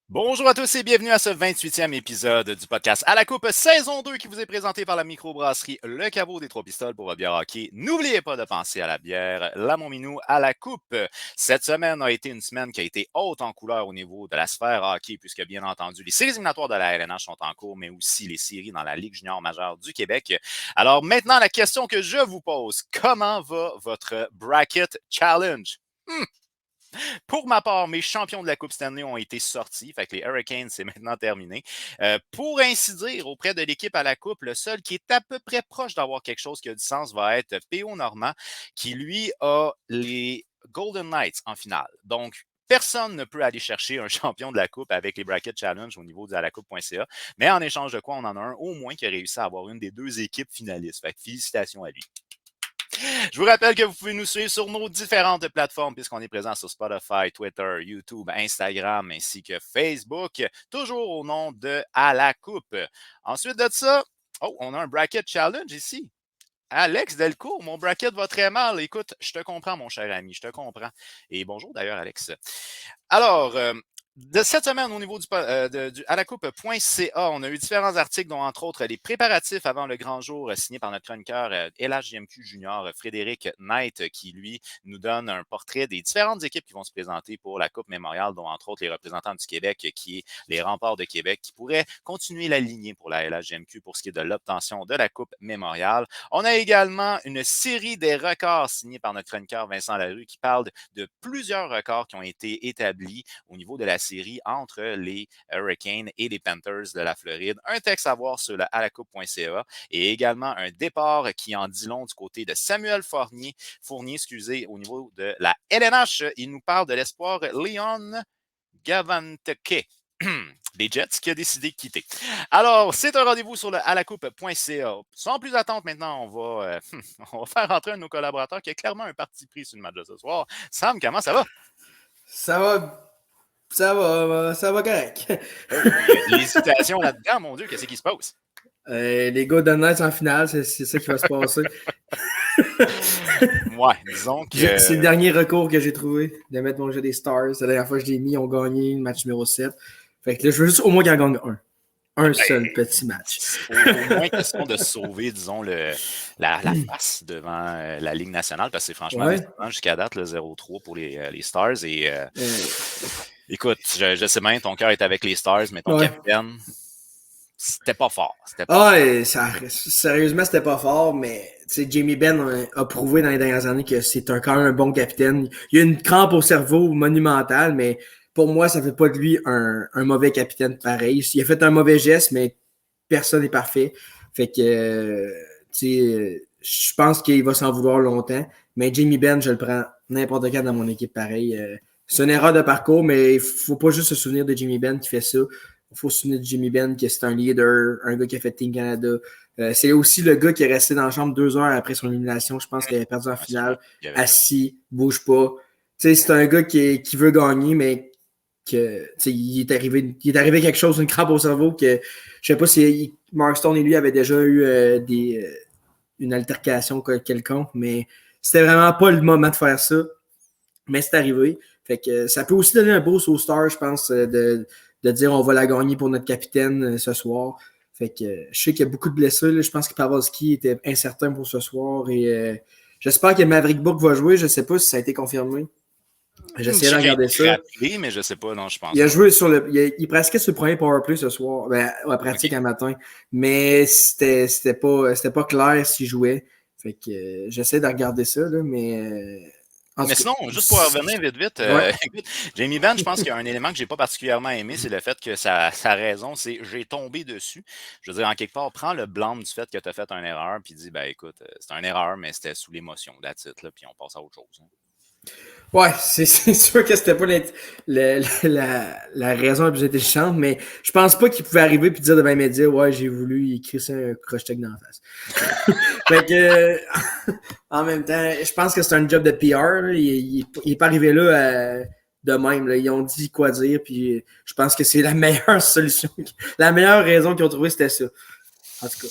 Bonjour à tous et bienvenue à ce 28e épisode du podcast À la Coupe saison 2 qui vous est présenté par la microbrasserie Le Caveau des Trois Pistoles pour votre bière hockey. N'oubliez pas de penser à la bière La Montminou à la Coupe. Cette semaine a été une semaine qui a été haute en couleur au niveau de la sphère hockey puisque bien entendu les séries éliminatoires de la LNH sont en cours mais aussi les séries dans la Ligue junior majeure du Québec. Alors maintenant la question que je vous pose, comment va votre Bracket Challenge? Pour ma part, mes champions de la Coupe Stanley ont été sortis. Fait que les Hurricanes, c'est maintenant terminé. Pour ainsi dire, auprès de l'équipe à la Coupe, le seul qui est à peu près proche d'avoir quelque chose qui a du sens va être P.O. Normand, qui lui a les Golden Knights en finale. Donc, personne ne peut aller chercher un champion de la Coupe avec les Bracket Challenge au niveau de alacoupe.ca. Mais en échange de quoi, on en a un au moins qui a réussi à avoir une des deux équipes finalistes. Fait que félicitations à lui. Je vous rappelle que vous pouvez nous suivre sur nos différentes plateformes puisqu'on est présent sur Spotify, Twitter, YouTube, Instagram ainsi que Facebook, toujours au nom de À la Coupe. Ensuite de ça, on a un bracket challenge ici. Alex Delcourt, mon bracket va très mal. Écoute, je te comprends, mon cher ami, je te comprends. Et bonjour d'ailleurs, Alex. Alors, de cette semaine, au niveau du alacoupe.ca, on a eu différents articles, dont entre autres les préparatifs avant le grand jour signés par notre chroniqueur LHJMQ Junior, Frédéric Knight, qui, lui, nous donne un portrait des différentes équipes qui vont se présenter pour la Coupe Mémoriale, dont entre autres les représentants du Québec, qui est les Remparts de Québec, qui pourraient continuer la lignée pour la LHJMQ pour ce qui est de l'obtention de la Coupe Mémoriale. On a également une série des records signés par notre chroniqueur Vincent Larue, qui parle de plusieurs records qui ont été établis au niveau de la série entre les Hurricanes et les Panthers de la Floride. Un texte à voir sur le alacoupe.ca et également un départ qui en dit long du côté de Samuel Fournier, au niveau de la LNH. Il nous parle de l'espoir Leon Gavanteke des Jets qui a décidé de quitter. Alors, c'est un rendez-vous sur le alacoupe.ca. Sans plus attendre, maintenant, on va faire rentrer un de nos collaborateurs qui a clairement un parti pris sur le match de ce soir. Sam, comment ça va? Ça va correct. L'hésitation là-dedans, mon Dieu, qu'est-ce qui se passe? Les Golden Knights en finale, c'est ça qui va se passer. Ouais, disons que... C'est le dernier recours que j'ai trouvé de mettre mon jeu des Stars. La dernière fois que je l'ai mis, ils ont gagné le match numéro 7. Fait que là, je veux juste au moins qu'ils en gagnent un. Un seul petit match. Au moins question de sauver, disons, la face devant la Ligue nationale, parce que c'est franchement jusqu'à date le 0-3 pour les Stars. Et écoute, je sais bien, ton cœur est avec les Stars, mais ton capitaine, c'était pas fort. Sérieusement, c'était pas fort, mais Jamie Benn a prouvé dans les dernières années que c'est quand même un bon capitaine. Il a une crampe au cerveau monumentale, mais pour moi, ça fait pas de lui un mauvais capitaine pareil. Il a fait un mauvais geste, mais personne n'est parfait. Fait que, je pense qu'il va s'en vouloir longtemps. Mais Jamie Benn, je le prends n'importe quand dans mon équipe pareil. C'est une erreur de parcours, mais il faut pas juste se souvenir de Jamie Benn qui fait ça. Il faut se souvenir de Jamie Benn que c'est un leader, un gars qui a fait Team Canada. C'est aussi le gars qui est resté dans la chambre 2 heures après son élimination. Je pense qu'il avait perdu en finale. Assis, bouge pas. C'est un gars qui veut gagner, mais il est arrivé quelque chose, une crampe au cerveau que je sais pas si Mark Stone et lui avaient déjà eu une altercation quelconque, mais c'était vraiment pas le moment de faire ça. Mais c'est arrivé. Fait que ça peut aussi donner un boost aux Stars, je pense, de dire on va la gagner pour notre capitaine ce soir. Fait que je sais qu'il y a beaucoup de blessés. Là. Je pense que Pavelski était incertain pour ce soir et j'espère que Maverick Book va jouer. Je sais pas si ça a été confirmé. J'essayais de regarder ça. Rappelé, mais je sais pas, non, je pense. Il a joué il pratiquait sur le premier powerplay ce soir. Ben, pratique un matin. Mais c'était pas clair s'il jouait. Fait que j'essaie de regarder ça, là, mais sinon, juste pour revenir vite, écoute, Jamie Benn, je pense qu'il y a un élément que j'ai pas particulièrement aimé, c'est le fait que sa raison, c'est j'ai tombé dessus. Je veux dire, en quelque part, prends le blâme du fait que tu as fait une erreur, puis dis, ben écoute, c'est une erreur, mais c'était sous l'émotion, that's it, là, puis on passe à autre chose. Hein. Ouais, c'est sûr que c'était pas la raison la plus intelligente, mais je pense pas qu'il pouvait arriver et dire devant les médias, ouais, j'ai voulu écrire ça un crochet dans la face. Fait que, en même temps, je pense que c'est un job de PR. Là. Il est pas arrivé là de même. Là. Ils ont dit quoi dire, puis je pense que c'est la meilleure solution. La meilleure raison qu'ils ont trouvée, c'était ça. En tout cas,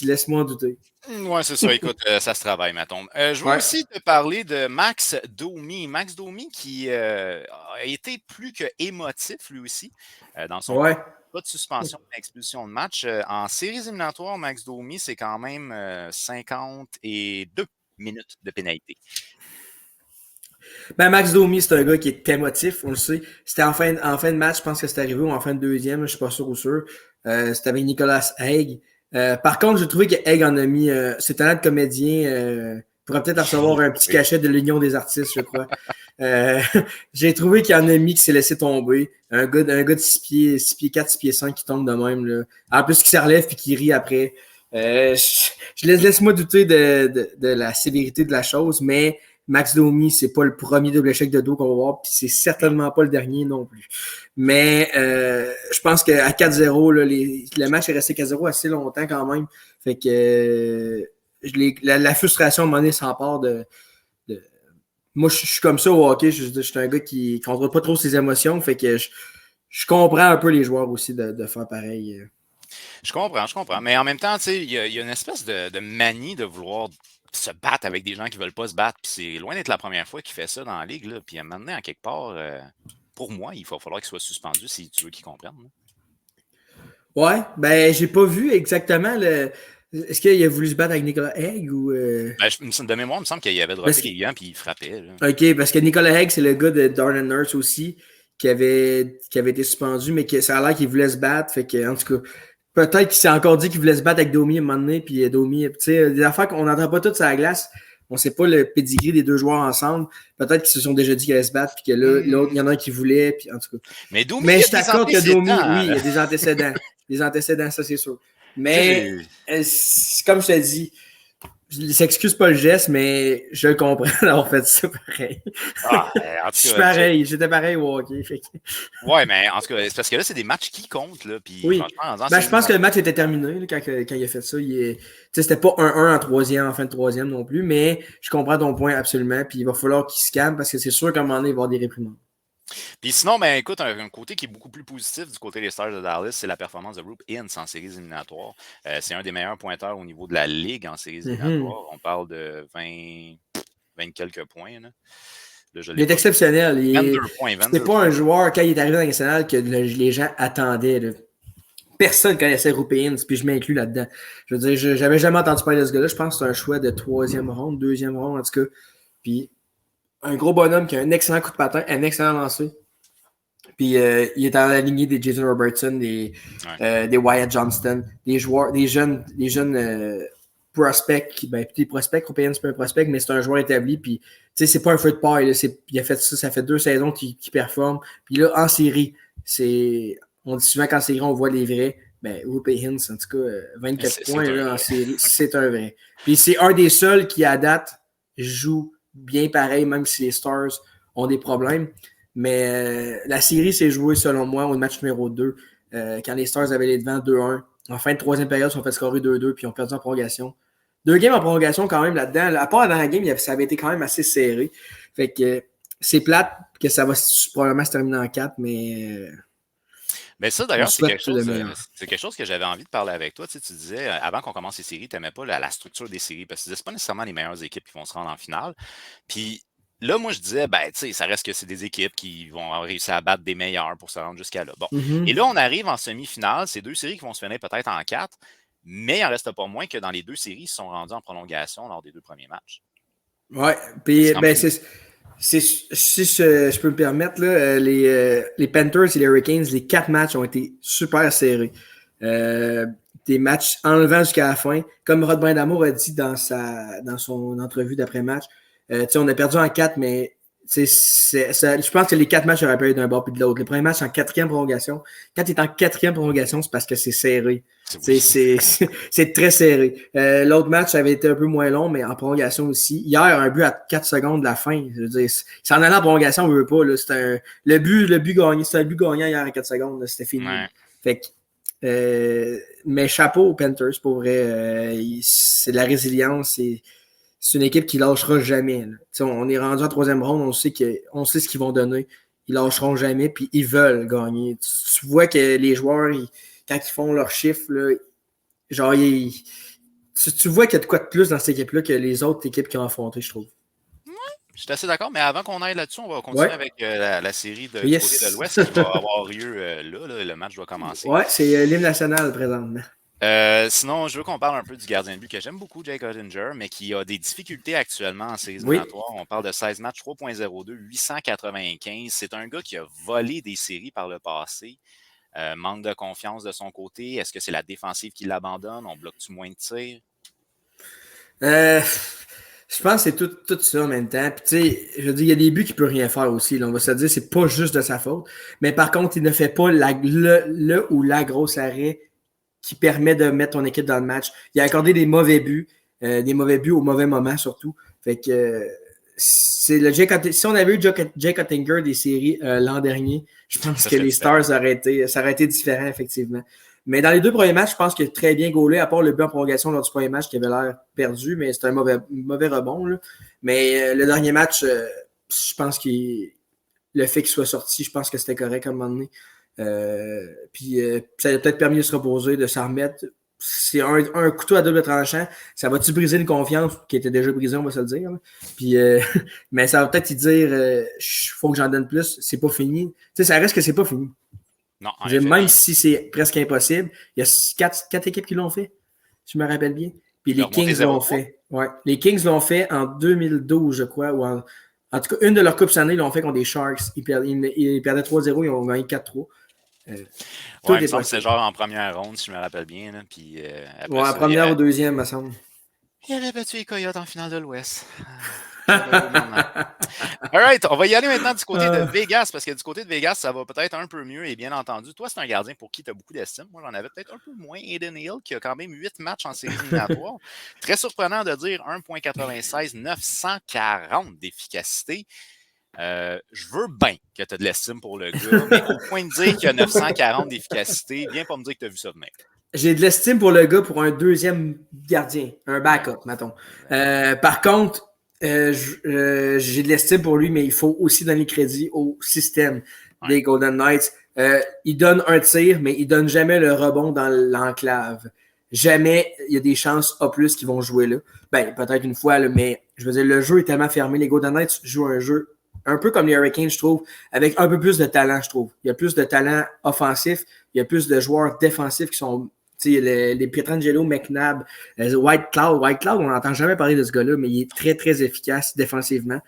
laisse-moi en douter. Oui, c'est ça. Écoute, ça se travaille, ma tombe. Je veux aussi te parler de Max Domi. Max Domi qui a été plus que émotif, lui aussi, dans son pas de suspension, d'expulsion de match. En séries éliminatoires, Max Domi, c'est quand même 52 minutes de pénalité. Ben, Max Domi, c'est un gars qui est émotif, on le sait. C'était en fin de match, je pense que c'est arrivé, ou en fin de deuxième, je suis pas sûr ou sûr. C'était avec Nicolas Haig. Par contre, j'ai trouvé que Haig en a mis ses talents de comédien pourrait peut-être recevoir un petit cachet de l'Union des artistes, je crois. J'ai trouvé qu'il en a mis qui s'est laissé tomber. Un gars de 6 pieds 4, 6 pieds 5 qui tombe de même. Là. En plus, qui se relève et qui rit après. Laisse-moi douter de la sévérité de la chose, mais Max Domi, c'est pas le premier double échec de dos qu'on va voir, puis c'est certainement pas le dernier non plus. Mais je pense qu'à 4-0, là, le match est resté 4-0 assez longtemps quand même. Fait que la frustration à un moment donné s'empare de moi, je suis comme ça au hockey. Je suis un gars qui ne contrôle pas trop ses émotions. Fait que je comprends un peu les joueurs aussi de faire pareil. Je comprends. Mais en même temps, il y a une espèce de manie de vouloir se battre avec des gens qui ne veulent pas se battre. Puis c'est loin d'être la première fois qu'il fait ça dans la ligue. Là. Puis maintenant, en quelque part, pour moi, il va falloir qu'il soit suspendu si tu veux qu'il comprenne. Là. Ouais, ben j'ai pas vu exactement le. Est-ce qu'il a voulu se battre avec Nicolas Haig ou. Ben, de mémoire, il me semble qu'il avait droppé les gants puis il frappait. Là. OK, parce que Nicolas Haig, c'est le gars de Darren Nurse aussi, qui avait été suspendu, mais ça a l'air qu'il voulait se battre. Fait que, en tout cas, peut-être qu'il s'est encore dit qu'il voulait se battre avec Domi à un moment donné, puis Domi, tu sais, des affaires qu'on n'entend pas toutes sur la glace. On sait pas le pedigree des deux joueurs ensemble. Peut-être qu'ils se sont déjà dit qu'ils allaient se battre, puis que là, l'autre, il y en a un qui voulait, puis en tout cas. Mais Domi, mais je t'accorde que Domi, oui, il y a des antécédents. Des antécédents, ça, c'est sûr. Mais, comme je t'ai dit, il s'excuse pas le geste, mais je le comprends d'avoir fait ça pareil. Je suis pareil, j'étais pareil au hockey. Ouais, mais en tout cas, c'est parce que là, c'est des matchs qui comptent. Là, puis, oui. Je pense que le match était terminé là, quand il a fait ça. C'était pas 1-1 en fin de troisième non plus, mais je comprends ton point absolument. Puis il va falloir qu'il se calme parce que c'est sûr qu'à un moment donné, il va y avoir des réprimandes. Puis sinon, ben écoute, un côté qui est beaucoup plus positif du côté des Stars de Dallas, c'est la performance de Roope Hintz en séries éliminatoires. C'est un des meilleurs pointeurs au niveau de la Ligue en séries éliminatoires. On parle de 20 quelques points. Là. Là, il est exceptionnel. 22 points. C'est pas un joueur, quand il est arrivé dans la nationale, que les gens attendaient. Là. Personne connaissait Roope Hintz, puis je m'inclus là-dedans. Je veux dire, j'avais jamais entendu parler de ce gars-là. Je pense que c'est un choix de troisième ronde, deuxième ronde en tout cas. Puis un gros bonhomme qui a un excellent coup de patin, un excellent lancer. Puis il est dans la lignée des Jason Robertson, des Wyatt Johnston, des joueurs, des jeunes prospects. Des prospects, Roope c'est pas un prospect, mais c'est un joueur établi. Puis c'est pas un feu de paille. Il a fait ça fait 2 saisons qu'il performe. Puis là, en série, on dit souvent qu'en série, on voit les vrais. Ben, Roope Hintz, en tout cas, 24 points là, en série, c'est un vrai. Puis c'est un des seuls qui, à date, joue bien pareil, même si les Stars ont des problèmes. Mais la série s'est jouée, selon moi, au match numéro 2, quand les Stars avaient les devants 2-1. En fin de troisième période, ils ont fait scorer 2-2 puis ils ont perdu en prolongation. 2 games en prolongation quand même là-dedans. À part dans la game, ça avait été quand même assez serré. Fait que c'est plate que ça va probablement se terminer en 4, mais Mais ça, on d'ailleurs, souhaite le meilleur. c'est quelque chose que j'avais envie de parler avec toi. Tu sais, tu disais, avant qu'on commence les séries, tu n'aimais pas la structure des séries parce que tu disais, c'est pas nécessairement les meilleures équipes qui vont se rendre en finale. Puis là, moi, je disais, ben, tu sais, ça reste que c'est des équipes qui vont réussir à battre des meilleurs pour se rendre jusqu'à là. Bon. Et là, on arrive en semi-finale. C'est 2 séries qui vont se finir peut-être en 4, mais il en reste pas moins que dans les 2 séries, ils se sont rendus en prolongation lors des 2 premiers matchs. Ouais, puis quand ben, même- si je peux me permettre, là, les Panthers et les Hurricanes, les 4 matchs ont été super serrés. Des matchs enlevants jusqu'à la fin. Comme Rod Brindamour a dit dans son entrevue d'après-match, on a perdu en 4, mais je pense que les 4 matchs auraient pu être d'un bord puis de l'autre. Le premier match en 4e prolongation. Quand tu es en 4e prolongation, c'est parce que c'est serré. C'est très serré. L'autre match avait été un peu moins long, mais en prolongation aussi. Hier, un but à 4 secondes de la fin. Je veux dire, c'est en allant en prolongation, on ne veut pas. Là, le but gagné. C'était un but gagnant hier à 4 secondes. Là, c'était fini. Ouais. Fait que, mais chapeau aux Panthers, pour vrai. C'est de la résilience. C'est une équipe qui ne lâchera jamais. On est rendu en 3e ronde, on sait ce qu'ils vont donner. Ils ne lâcheront jamais, puis ils veulent gagner. Tu vois que les joueurs, quand ils font leurs chiffres, là, genre, tu vois qu'il y a de quoi de plus dans cette équipe-là que les autres équipes qui ont affronté, je trouve. Je suis assez d'accord, mais avant qu'on aille là-dessus, on va continuer Ouais. avec la série du Yes. côté de l'Ouest qui va avoir lieu là. Le match doit commencer. Ouais, c'est l'hymne national présentement. Sinon, je veux qu'on parle un peu du gardien de but que j'aime beaucoup, Jake Oettinger, mais qui a des difficultés actuellement en séries éliminatoires. On parle de 16 matchs, 3.02, 895. C'est un gars qui a volé des séries par le passé. Manque de confiance de son côté. Est-ce que c'est la défensive qui l'abandonne? On bloque-tu moins de tirs? Je pense que c'est tout ça en même temps. Puis, tu sais, je veux dire, il y a des buts qu'il ne peut rien faire aussi. Là. On va se dire, c'est pas juste de sa faute. Mais par contre, il ne fait pas le ou la grosse arrêt qui permet de mettre ton équipe dans le match. Il a accordé des mauvais buts au mauvais moment surtout. Fait que c'est le si on avait eu Jake Oettinger des séries l'an dernier, je pense que les Stars ça aurait été différent, effectivement. Mais dans les 2 premiers matchs, je pense qu'il a très bien gaulé, à part le but en prolongation lors du premier match qui avait l'air perdu, mais c'était un mauvais rebond. Là. Mais le dernier match, je pense que le fait qu'il soit sorti, je pense que c'était correct à un moment donné. Puis ça a peut-être permis de se reposer, de s'en remettre. C'est un couteau à double tranchant. Ça va-tu briser une confiance qui était déjà brisée, on va se le dire. Là. Puis, mais ça va peut-être y dire faut que j'en donne plus. C'est pas fini. Tu sais, ça reste que c'est pas fini. Non, même si c'est presque impossible, il y a 4 équipes qui l'ont fait, si je me rappelle bien. Puis les Kings l'ont fait. Ouais. Les Kings l'ont fait en 2012, je crois. Ou en tout cas, une de leurs coupes cette année, ils l'ont fait contre des Sharks. Ils perdaient 3-0, ils ont gagné 4-3. Il me semble que c'est genre en première ronde, si je me rappelle bien. Là, puis, après en première ou deuxième, me semble. Il avait battu les Coyotes en finale de l'Ouest. Alright, on va y aller maintenant du côté de Vegas, parce que du côté de Vegas, ça va peut-être un peu mieux, et bien entendu, toi, c'est un gardien pour qui tu as beaucoup d'estime. Moi, j'en avais peut-être un peu moins. Aiden Hill, qui a quand même 8 matchs en séries éliminatoires. Très surprenant de dire 1,96, 940 d'efficacité. Je veux bien que tu aies de l'estime pour le gars, mais au point de dire qu'il y a 940 d'efficacité, viens pas me dire que tu as vu ça venir. J'ai de l'estime pour le gars pour un deuxième gardien, un backup, mettons. Par contre, j'ai de l'estime pour lui, mais il faut aussi donner crédit au système des Golden Knights. Il donne un tir, mais il donne jamais le rebond dans l'enclave. Jamais il y a des chances A+, qui vont jouer là. Ben, peut-être une fois, là, mais je veux dire, le jeu est tellement fermé. Les Golden Knights jouent un jeu un peu comme les Hurricanes, je trouve, avec un peu plus de talent, je trouve. Il y a plus de talent offensif, il y a plus de joueurs défensifs qui sont les Pietrangelo, McNabb, White Cloud, on n'entend jamais parler de ce gars-là, mais il est très, très efficace défensivement.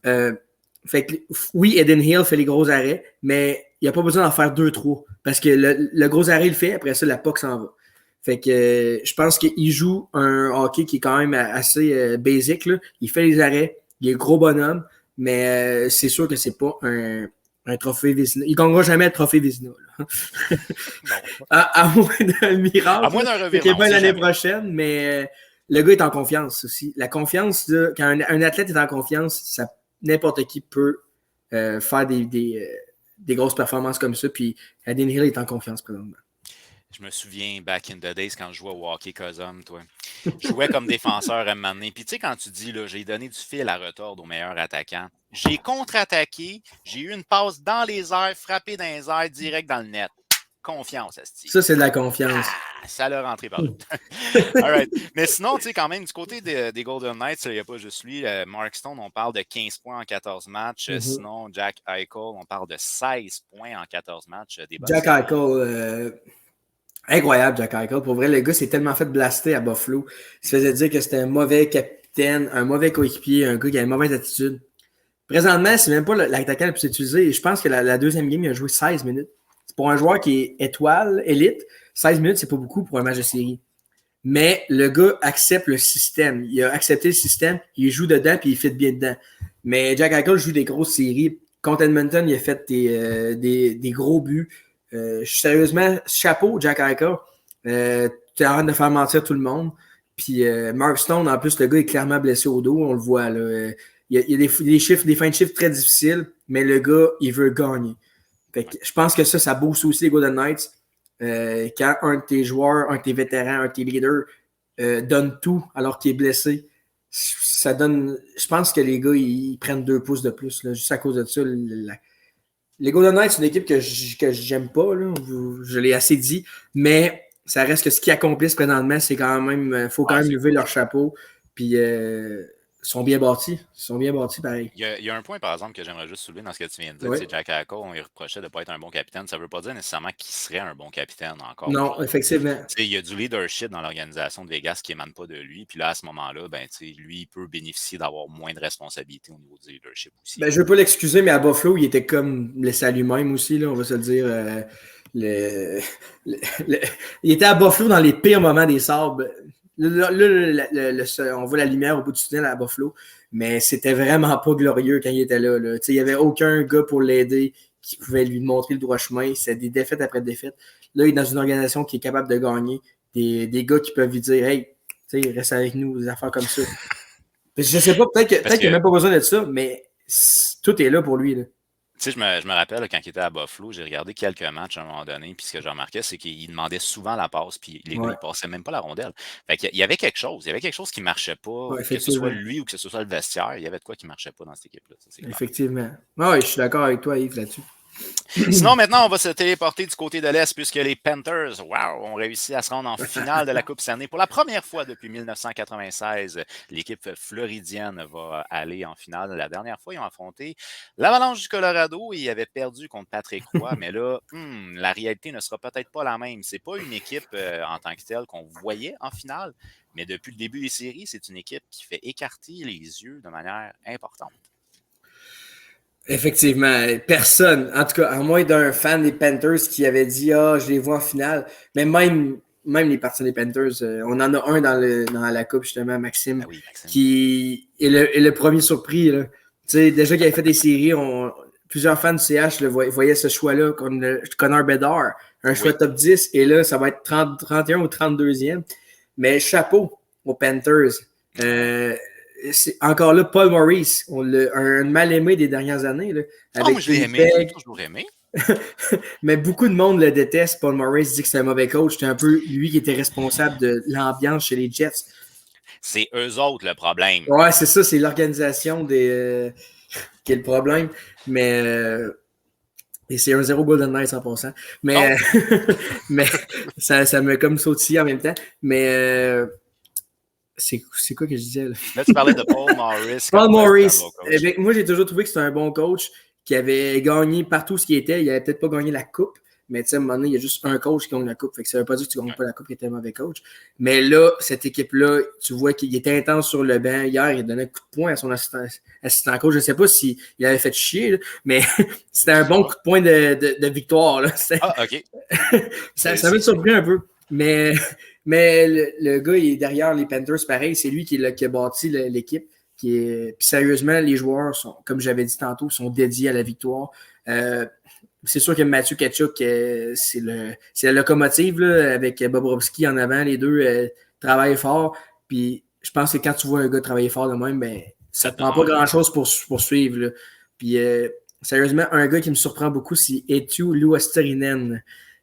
Fait que, oui, Eden Hill fait les gros arrêts, mais il n'y a pas besoin d'en faire 2-3. Parce que le gros arrêt, il le fait, après ça, la POC s'en va. Fait que je pense qu'il joue un hockey qui est quand même assez basic. Là. Il fait les arrêts, il est gros bonhomme, mais c'est sûr que c'est pas un trophée Vézina. Il ne gagnera jamais le trophée Vézina. à moins d'un miracle. À moins d'un revirement. Peut-être l'année prochaine, mais le gars est en confiance aussi. La confiance, là, quand un athlète est en confiance, n'importe qui peut faire des grosses performances comme ça. Puis Aden Hill est en confiance présentement. Je me souviens, back in the days, quand je jouais au hockey Cosum, toi. Je jouais comme défenseur à un moment donné. Puis tu sais, quand tu dis, là, j'ai donné du fil à retordre au meilleur attaquant, j'ai contre-attaqué, j'ai eu une passe dans les airs, frappé dans les airs, direct dans le net. Confiance, esti. Ça, c'est de la confiance. Ah, ça l'a rentré par là. All right. Mais sinon, tu sais, quand même, du côté des Golden Knights, il n'y a pas juste lui. Mark Stone, on parle de 15 points en 14 matchs. Sinon, Jack Eichel, on parle de 16 points en 14 matchs. Des Jack Eichel, incroyable, Jack Eichel. Pour vrai, le gars s'est tellement fait blaster à Buffalo. Il se faisait dire que c'était un mauvais capitaine, un mauvais coéquipier, un gars qui avait une mauvaise attitude. Présentement, c'est même pas l'attaquant le plus utilisé. Je pense que la deuxième game, il a joué 16 minutes. C'est pour un joueur qui est étoile, élite. 16 minutes, c'est pas beaucoup pour un match de série. Mais le gars accepte le système. Il a accepté le système, il joue dedans puis il fit bien dedans. Mais Jack Eichel joue des grosses séries. Contre Edmonton, il a fait des gros buts. Sérieusement, chapeau, Jack Eichel. Tu arrêtes de faire mentir tout le monde. Puis Mark Stone, en plus, le gars est clairement blessé au dos, on le voit. Là. Il y a des chiffres, des fins de chiffres très difficiles, mais le gars, il veut gagner. Fait que, je pense que ça booste aussi les Golden Knights. Quand un de tes joueurs, un de tes vétérans, un de tes leaders donne tout alors qu'il est blessé, ça donne. Je pense que les gars, ils prennent 2 pouces de plus. Là, juste à cause de ça. Les Golden Knights, c'est une équipe que j'aime pas. Là, je l'ai assez dit. Mais ça reste que ce qu'ils accomplissent présentement, c'est quand même. Faut quand même lever leur chapeau. Puis ils sont bien bâtis. Ils sont bien bâtis, pareil. Il y a un point, par exemple, que j'aimerais juste soulever dans ce que tu viens de dire. Oui. C'est Jack Eichel, on lui reprochait de ne pas être un bon capitaine. Ça ne veut pas dire nécessairement qu'il serait un bon capitaine encore. Non, effectivement. Il y a du leadership dans l'organisation de Vegas qui émane pas de lui. Puis là, à ce moment-là, lui, il peut bénéficier d'avoir moins de responsabilités au niveau du leadership aussi. Ben, je ne veux pas l'excuser, mais à Buffalo, il était comme laissé à lui-même aussi, là, on va se le dire. Il était à Buffalo dans les pires moments des Sabres. Là, on voit la lumière au bout du tunnel à Buffalo, mais c'était vraiment pas glorieux quand il était là. Il n'y avait aucun gars pour l'aider qui pouvait lui montrer le droit chemin. C'est des défaites après défaites. Là, il est dans une organisation qui est capable de gagner. Des gars qui peuvent lui dire « Hey, reste avec nous, des affaires comme ça. » Je sais pas, peut-être qu'il n'a même pas besoin de ça, mais tout est là pour lui. Là. Tu sais, je me rappelle, quand il était à Buffalo, j'ai regardé quelques matchs à un moment donné, puis ce que j'ai remarqué, c'est qu'il demandait souvent la passe, puis les gars, ils passaient même pas la rondelle. Fait qu'il y avait quelque chose. Il y avait quelque chose qui marchait pas, que ce soit lui ou que ce soit le vestiaire. Il y avait de quoi qui marchait pas dans cette équipe-là. Effectivement. Oui, je suis d'accord avec toi, Yves, là-dessus. Sinon, maintenant, on va se téléporter du côté de l'Est puisque les Panthers, ont réussi à se rendre en finale de la Coupe Stanley. Pour la première fois depuis 1996, l'équipe floridienne va aller en finale. La dernière fois, ils ont affronté l'Avalanche du Colorado et ils avaient perdu contre Patrick Roy. Mais là, la réalité ne sera peut-être pas la même. C'est pas une équipe en tant que telle qu'on voyait en finale, mais depuis le début des séries, c'est une équipe qui fait écarter les yeux de manière importante. Effectivement, personne, en tout cas, à moins d'un fan des Panthers qui avait dit « Ah, je les vois en finale », mais même les partisans des Panthers, on en a un dans la coupe, justement, Maxime, oui, Maxime. qui est le premier surpris. Là. Déjà qu'il avait fait des séries, plusieurs fans du CH voyaient ce choix-là comme Connor Bedard, un choix top 10, et là, ça va être 31 ou 32e. Mais chapeau aux Panthers. C'est encore là, Paul Maurice, un mal-aimé des dernières années. Là, moi, je l'ai aimé, j'ai toujours aimé. Mais beaucoup de monde le déteste. Paul Maurice dit que c'est un mauvais coach. C'est un peu lui qui était responsable de l'ambiance chez les Jets. C'est eux autres le problème. Ouais, c'est ça, c'est l'organisation qui est le problème. Mais et c'est un 0 Golden Knights en passant. Mais, mais ça me comme sautille en même temps. Mais c'est quoi que je disais là? Là, tu parlais de Paul Maurice. Paul Maurice. Moi, j'ai toujours trouvé que c'était un bon coach qui avait gagné partout ce qui était. Il n'avait peut-être pas gagné la coupe, mais tu sais, à un moment donné, il y a juste un coach qui gagne la coupe. Fait que ça ne veut pas dire que tu ne gagnes pas la coupe, qui était un mauvais coach. Mais là, cette équipe-là, tu vois qu'il était intense sur le banc. Hier, il donnait un coup de poing à son assistant coach. Je ne sais pas s'il avait fait chier, là, mais c'était un bon coup de poing de victoire. Là. OK. ça m'a surpris un peu. Mais le gars, il est derrière les Panthers, pareil. C'est lui qui a bâti l'équipe. Puis sérieusement, les joueurs sont, comme j'avais dit tantôt, sont dédiés à la victoire. C'est sûr que Mathieu Tkachuk, c'est la locomotive là, avec Bobrovski en avant. Les deux travaillent fort. Puis je pense que quand tu vois un gars travailler fort de même, ben, ça ne te prend pas grand-chose pour suivre. Là. Puis sérieusement, un gars qui me surprend beaucoup, c'est Eetu Luostarinen,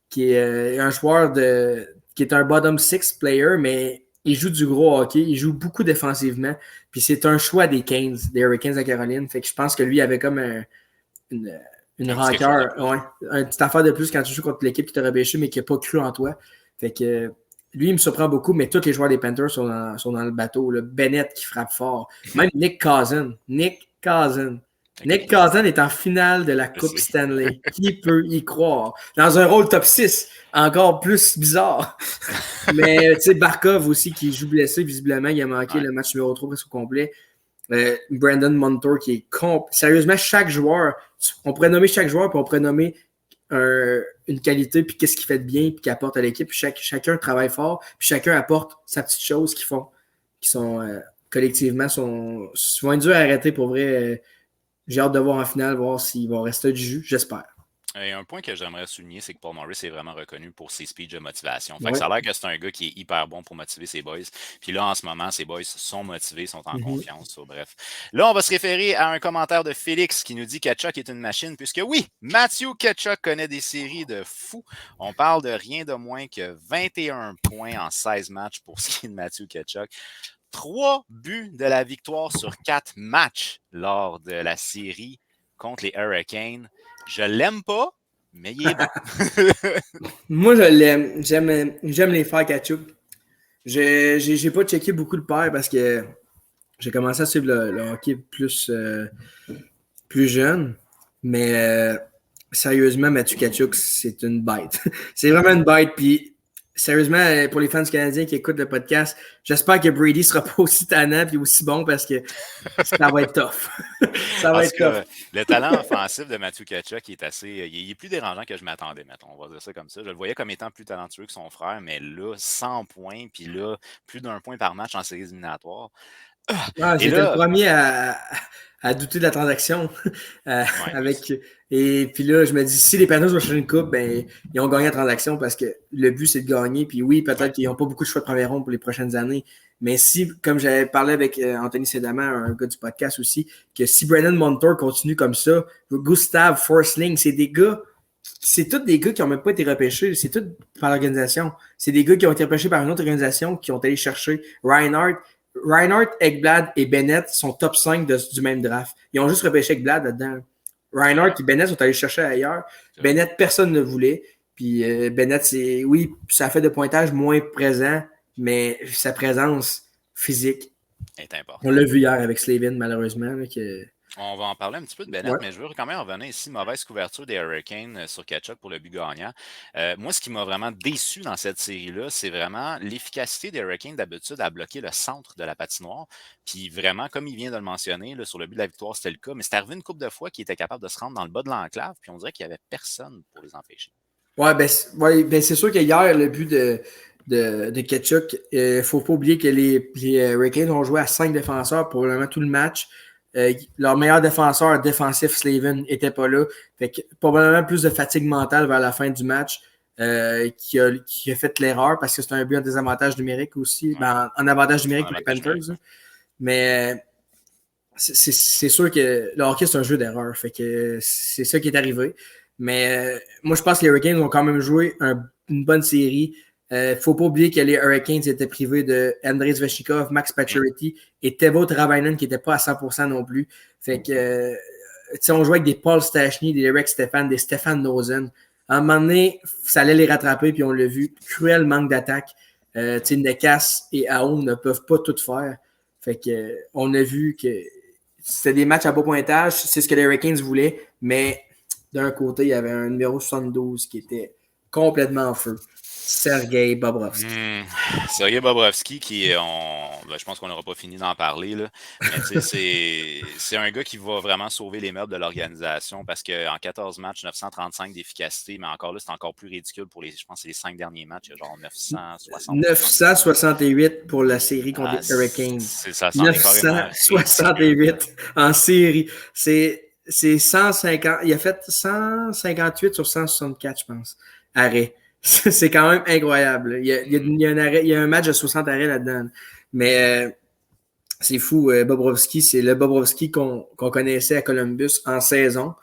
qui est un joueur qui est un bottom six player, mais il joue du gros hockey, il joue beaucoup défensivement. Puis c'est un choix des Hurricanes de Caroline. Fait que je pense que lui avait comme une rancœur, une petite affaire de plus quand tu joues contre l'équipe qui t'a repêché, mais qui n'a pas cru en toi. Fait que lui, il me surprend beaucoup, mais tous les joueurs des Panthers sont dans le bateau. Là. Bennett qui frappe fort. Même Nick Cousin. Nick Cousin est en finale de la Coupe Stanley. Qui peut y croire? Dans un rôle top 6, encore plus bizarre. Mais tu sais, Barkov aussi qui joue blessé, visiblement, il a manqué le match numéro 3 presque au complet. Brandon Montour qui est sérieusement, chaque joueur, on pourrait nommer chaque joueur, puis on pourrait nommer une qualité, puis qu'est-ce qu'il fait de bien, puis qu'il apporte à l'équipe. Puis chacun travaille fort, puis chacun apporte sa petite chose qui sont collectivement, vont être durs à arrêter pour vrai. J'ai hâte de voir en finale, voir s'ils vont rester du jus, j'espère. Et un point que j'aimerais souligner, c'est que Paul Maurice est vraiment reconnu pour ses speeches de motivation. Fait que ça a l'air que c'est un gars qui est hyper bon pour motiver ses boys. Puis là, en ce moment, ses boys sont motivés, sont en confiance. Bref. Là, on va se référer à un commentaire de Félix qui nous dit que Tkachuk est une machine, puisque oui, Matthew Tkachuk connaît des séries de fous. On parle de rien de moins que 21 points en 16 matchs pour ce qui est de Matthew Tkachuk. 3 buts de la victoire sur 4 matchs lors de la série contre les Hurricanes. Je l'aime pas, mais il est bon. Moi, je l'aime. J'aime les frères Tkachuk. J'ai pas checké beaucoup le père parce que j'ai commencé à suivre le hockey plus jeune. Mais sérieusement, Matthew Tkachuk, c'est une bête. C'est vraiment une bête. Puis sérieusement, pour les fans canadiens qui écoutent le podcast, j'espère que Brady sera pas aussi tannant et aussi bon parce que ça va être tough. Ça va être tough. Le talent offensif de Matthew Tkachuk il est plus dérangeant que je m'attendais, mettons. On va dire ça comme ça. Je le voyais comme étant plus talentueux que son frère, mais là, 100 points, puis là, plus d'1 point par match en séries éliminatoires. J'étais le premier à douter de la transaction. Et puis là, je me dis, si les Panthers vont chercher une coupe, ben, ils ont gagné la transaction parce que le but, c'est de gagner. Puis oui, peut-être qu'ils n'ont pas beaucoup de choix de premier rond pour les prochaines années. Mais si, comme j'avais parlé avec Anthony Sedama, un gars du podcast aussi, que si Brandon Montour continue comme ça, Gustav Forsling, c'est tous des gars qui n'ont même pas été repêchés. C'est tout par l'organisation. C'est des gars qui ont été repêchés par une autre organisation qui ont allé chercher Reinhardt, Ekblad et Bennett sont top 5 du même draft. Ils ont juste repêché Ekblad là-dedans. Reinhardt et Bennett sont allés chercher ailleurs. Bennett, personne ne voulait. Puis Bennett, ça fait de pointage moins présent, mais sa présence physique est importante. On l'a vu hier avec Slavin, malheureusement. On va en parler un petit peu de Bennett, mais je veux quand même revenir ici. Mauvaise couverture des Hurricanes sur Tkachuk pour le but gagnant. Moi, ce qui m'a vraiment déçu dans cette série-là, c'est vraiment l'efficacité des Hurricanes d'habitude à bloquer le centre de la patinoire. Puis vraiment, comme il vient de le mentionner, là, sur le but de la victoire, c'était le cas. Mais c'est arrivé une couple de fois qu'il était capable de se rendre dans le bas de l'enclave. Puis on dirait qu'il n'y avait personne pour les empêcher. Ben c'est sûr qu'hier, le but de Tkachuk, il ne faut pas oublier que les Hurricanes ont joué à 5 défenseurs probablement tout le match. Leur meilleur défenseur défensif, Slavin, n'était pas là. Fait que probablement plus de fatigue mentale vers la fin du match qui a fait l'erreur parce que c'est un but en désavantage numérique aussi. Ben, en avantage numérique pour les Panthers. Mais c'est sûr que le hockey, c'est un jeu d'erreur. Fait que c'est ça qui est arrivé. Mais moi, je pense que les Hurricanes ont quand même joué une bonne série. Il ne faut pas oublier que les Hurricanes étaient privés de Andrei Svechnikov, Max Pacioretty et Teuvo Teravainen qui n'étaient pas à 100% non plus. Fait que, on jouait avec des Paul Stastny, des Rex Stefan, des Stefan Nosen. À un moment donné, ça allait les rattraper, puis on l'a vu. Cruel manque d'attaque. Necas et Aoun ne peuvent pas tout faire. Fait que, on a vu que c'était des matchs à bas pointage. C'est ce que les Hurricanes voulaient. Mais d'un côté, il y avait un numéro 72 qui était complètement en feu. Sergei Bobrovsky. Sergei Bobrovsky, je pense qu'on n'aura pas fini d'en parler, là. Mais c'est un gars qui va vraiment sauver les meubles de l'organisation parce qu'en 14 matchs, 935 d'efficacité, mais encore là, c'est encore plus ridicule pour je pense que c'est les 5 derniers matchs, il y a genre 968 pour la série contre les Hurricanes. C'est ça, 968 en série. C'est 150. Il a fait 158 sur 164, je pense. Arrêt. C'est quand même incroyable. Il y a un match de 60 arrêts là-dedans. Mais c'est fou. Bobrovsky, c'est le Bobrovsky qu'on connaissait à Columbus en saison.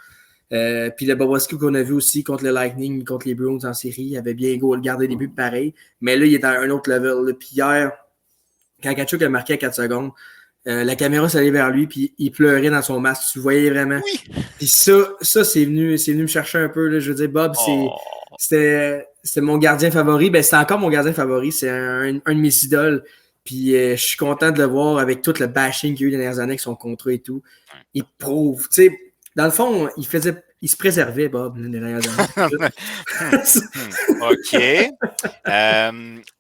Puis le Bobrovsky qu'on a vu aussi contre le Lightning, contre les Bruins en série, il avait bien gardé des buts pareils. Mais là, il est à un autre level. Là. Puis hier, quand Tkachuk a marqué à 4 secondes, la caméra s'allait vers lui, puis il pleurait dans son masque. Tu le voyais vraiment. Oui! Puis ça c'est venu me chercher un peu. Là. Je veux dire, Bob, c'était mon gardien favori. Ben, c'est encore mon gardien favori. C'est un de mes idoles. Puis je suis content de le voir avec tout le bashing qu'il y a eu les dernières années avec son contrat et tout. Il prouve. Tu sais, dans le fond, il se préservait, Bob, les dernières années. OK.